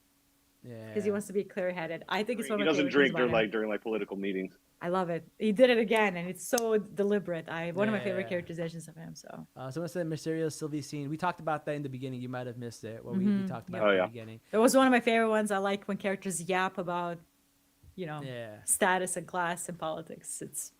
Yeah. Because he wants to be clear-headed. I think it's one of my favorite. He doesn't drink during political meetings. I love it. He did it again, and it's so deliberate. One of my favorite characterizations of him. So someone said Mysterio Sylvie scene. We talked about that in the beginning. You might have missed it. What we talked about in the beginning. It was one of my favorite ones. I like when characters yap about, status and class and politics. It's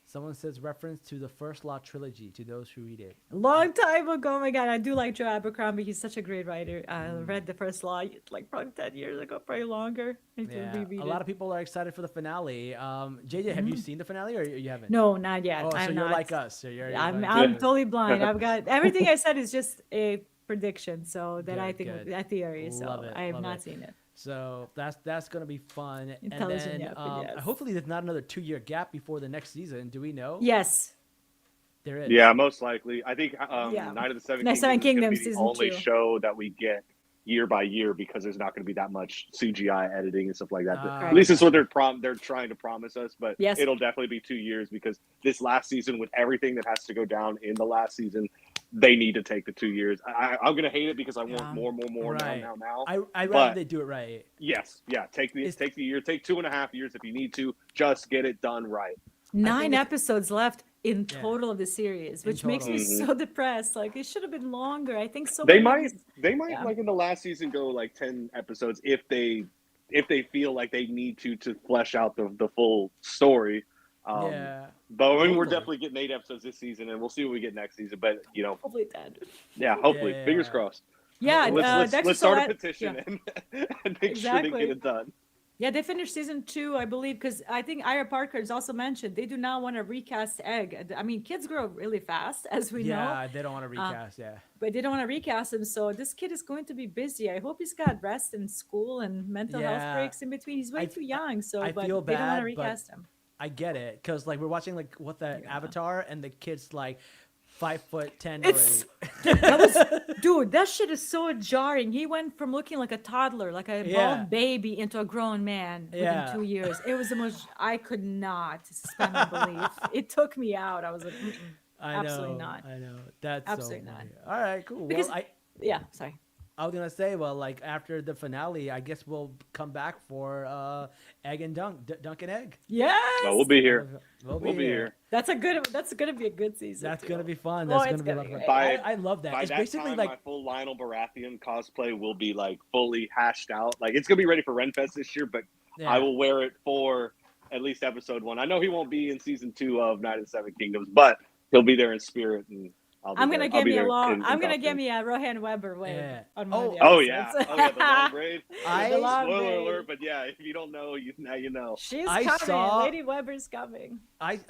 Someone says reference to the First Law trilogy to those who read it. Long time ago. Oh my God, I do like Joe Abercrombie. He's such a great writer. I read the First Law like probably 10 years ago, probably longer. A lot of people are excited for the finale. JJ, have you seen the finale or you haven't? No, not yet. Oh, so you're like us. So I'm totally blind. I've got everything I said is just a prediction. So that I think a theory. So I have not seen it. So that's going to be fun. Intelligent, and then hopefully there's not another 2-year gap before the next season. Do we know? Yes. There is. Yeah, most likely. I think Night of the Seven Kingdoms is the only show that we get year by year because there's not going to be that much CGI editing and stuff like that. At least it's what they're trying to promise us. But it'll definitely be 2 years because this last season, with everything that has to go down in the last season, they need to take the 2 years. I'm gonna hate it because I want more now. I'd rather they do it right. Yes, take the year, take 2.5 years if you need to. Just get it done right. 9 episodes left. in Yeah. total of the series, In which makes me total. so depressed. Like it should have been longer. I think so They many of might these- they might yeah. like in the last season go like 10 episodes if they feel like they need to flesh out the full story. Yeah. But I mean, we're Totally. definitely getting 8 episodes this season, and we'll see what we get next season. But Hopefully that. yeah, hopefully, Yeah. fingers crossed. Yeah, Dexter Let's start a Solet- petition yeah. and make sure they get it done. Yeah, they finished season 2, I believe, because I think Ira Parker has also mentioned they do not want to recast Egg. I mean, kids grow really fast, as we know, Yeah, they don't want to recast. Yeah. but they don't want to recast him. So this kid is going to be busy. I hope he's got rest in school and mental health Yeah. breaks in between. He's way too young, so I but feel they don't want bad, to recast him. I get it, because like we're watching like what the Yeah. Avatar, and the kid's like 5'10" It's already. that was dude, that shit is so jarring. He went from looking like a toddler, like a Yeah. bald baby, into a grown man Yeah. within 2 years. It was the most I could not suspend my belief. It took me out. I was like, mm-mm. I know, Absolutely not. I know. That's Absolutely so not. funny. All right, cool. Because- Well, Yeah, sorry. I was gonna say, well, like after the finale, I guess we'll come back for Egg and Dunk and Egg. Yes. Well, we'll be here. We'll We'll be here. That's gonna be a good season. That's too. gonna be fun. Oh, That's it's gonna be gonna a be lot of great. fun. I love that. By It's that basically time, like my full Lionel Baratheon cosplay will be like fully hashed out. Like it's gonna be ready for Renfest this year, but yeah. I will wear it for at least episode 1. I know he won't be in season 2 of Night of the Seven Kingdoms, but he'll be there in spirit, and I'm gonna get me a long. I'm gonna get me a Rohan Weber wig Yeah. on one of the Oh yeah, episodes. the long braid. I- long Spoiler braid. alert, but yeah, if you don't know, now you know. She's I coming. saw- Lady Weber's coming.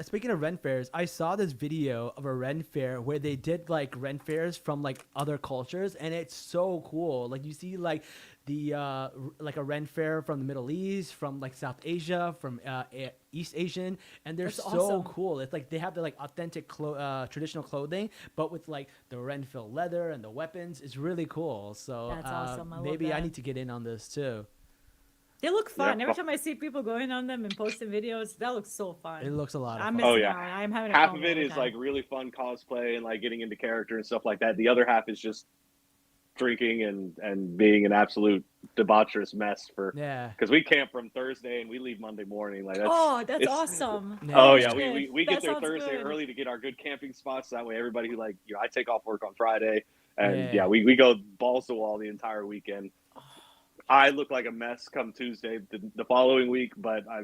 Speaking of Ren fairs, I saw this video of a Ren fair where they did like Ren fairs from like other cultures, and it's so cool. Like you see like the like a Ren fair from the Middle East, from like South Asia, from East Asian, and they're That's so awesome. cool. It's like they have the like authentic traditional clothing, but with like the Renfield leather and the weapons. It's really cool. So That's awesome. I love maybe I that. need to get in on this too. They look fun. Yeah. Every time I see people going on them and posting videos, that looks so fun. It looks a lot of I'm fun. missing Oh, yeah. out. I'm having Half fun of it all the is time. like really fun cosplay and like getting into character and stuff like that. The other half is just drinking and being an absolute debaucherous mess for Yeah. because we camp from Thursday and we leave Monday morning. Like that's That's it's- awesome. Yeah. Oh yeah, Good. we That get there sounds Thursday good. early to get our good camping spots. That way, everybody who I take off work on Friday, and Yeah. yeah, we go balls to wall the entire weekend. I look like a mess come Tuesday the following week, but I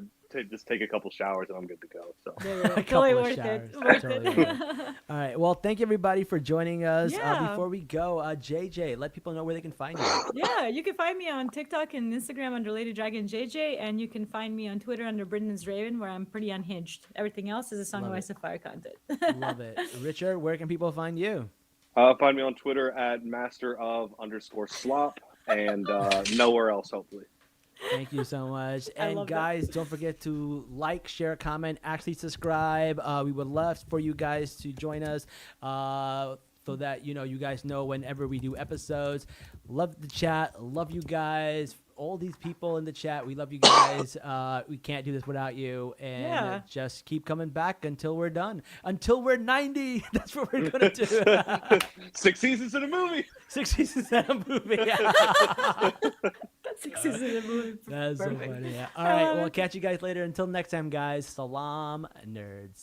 just take a couple showers and I'm good to go. So Yeah, A couple totally of worth showers. it. Worth Totally it. worth All right. Well, thank you everybody for joining us. Yeah. Before we go, JJ, let people know where they can find you. Yeah, you can find me on TikTok and Instagram under Lady Dragon JJ, and you can find me on Twitter under Brendan's Raven, where I'm pretty unhinged. Everything else is a Song Love of it. Ice and Fire content. Love it. Richard, where can people find you? find me on Twitter at master_of_slop and nowhere else, hopefully. Thank you so much. I And love that. guys, don't forget to like, share, comment, actually subscribe. We would love for you guys to join us so that you guys know whenever we do episodes. Love the chat. Love you guys. All these people in the chat, we love you guys. We can't do this without you. And Yeah. just keep coming back until we're done. Until we're 90. That's what we're going to do. 6 seasons in a movie. 6 seasons in a movie. That's 6 seasons in a movie. That's so Perfect. funny. Yeah. All I right. love We'll it. catch you guys later. Until next time, guys. Salam, nerds.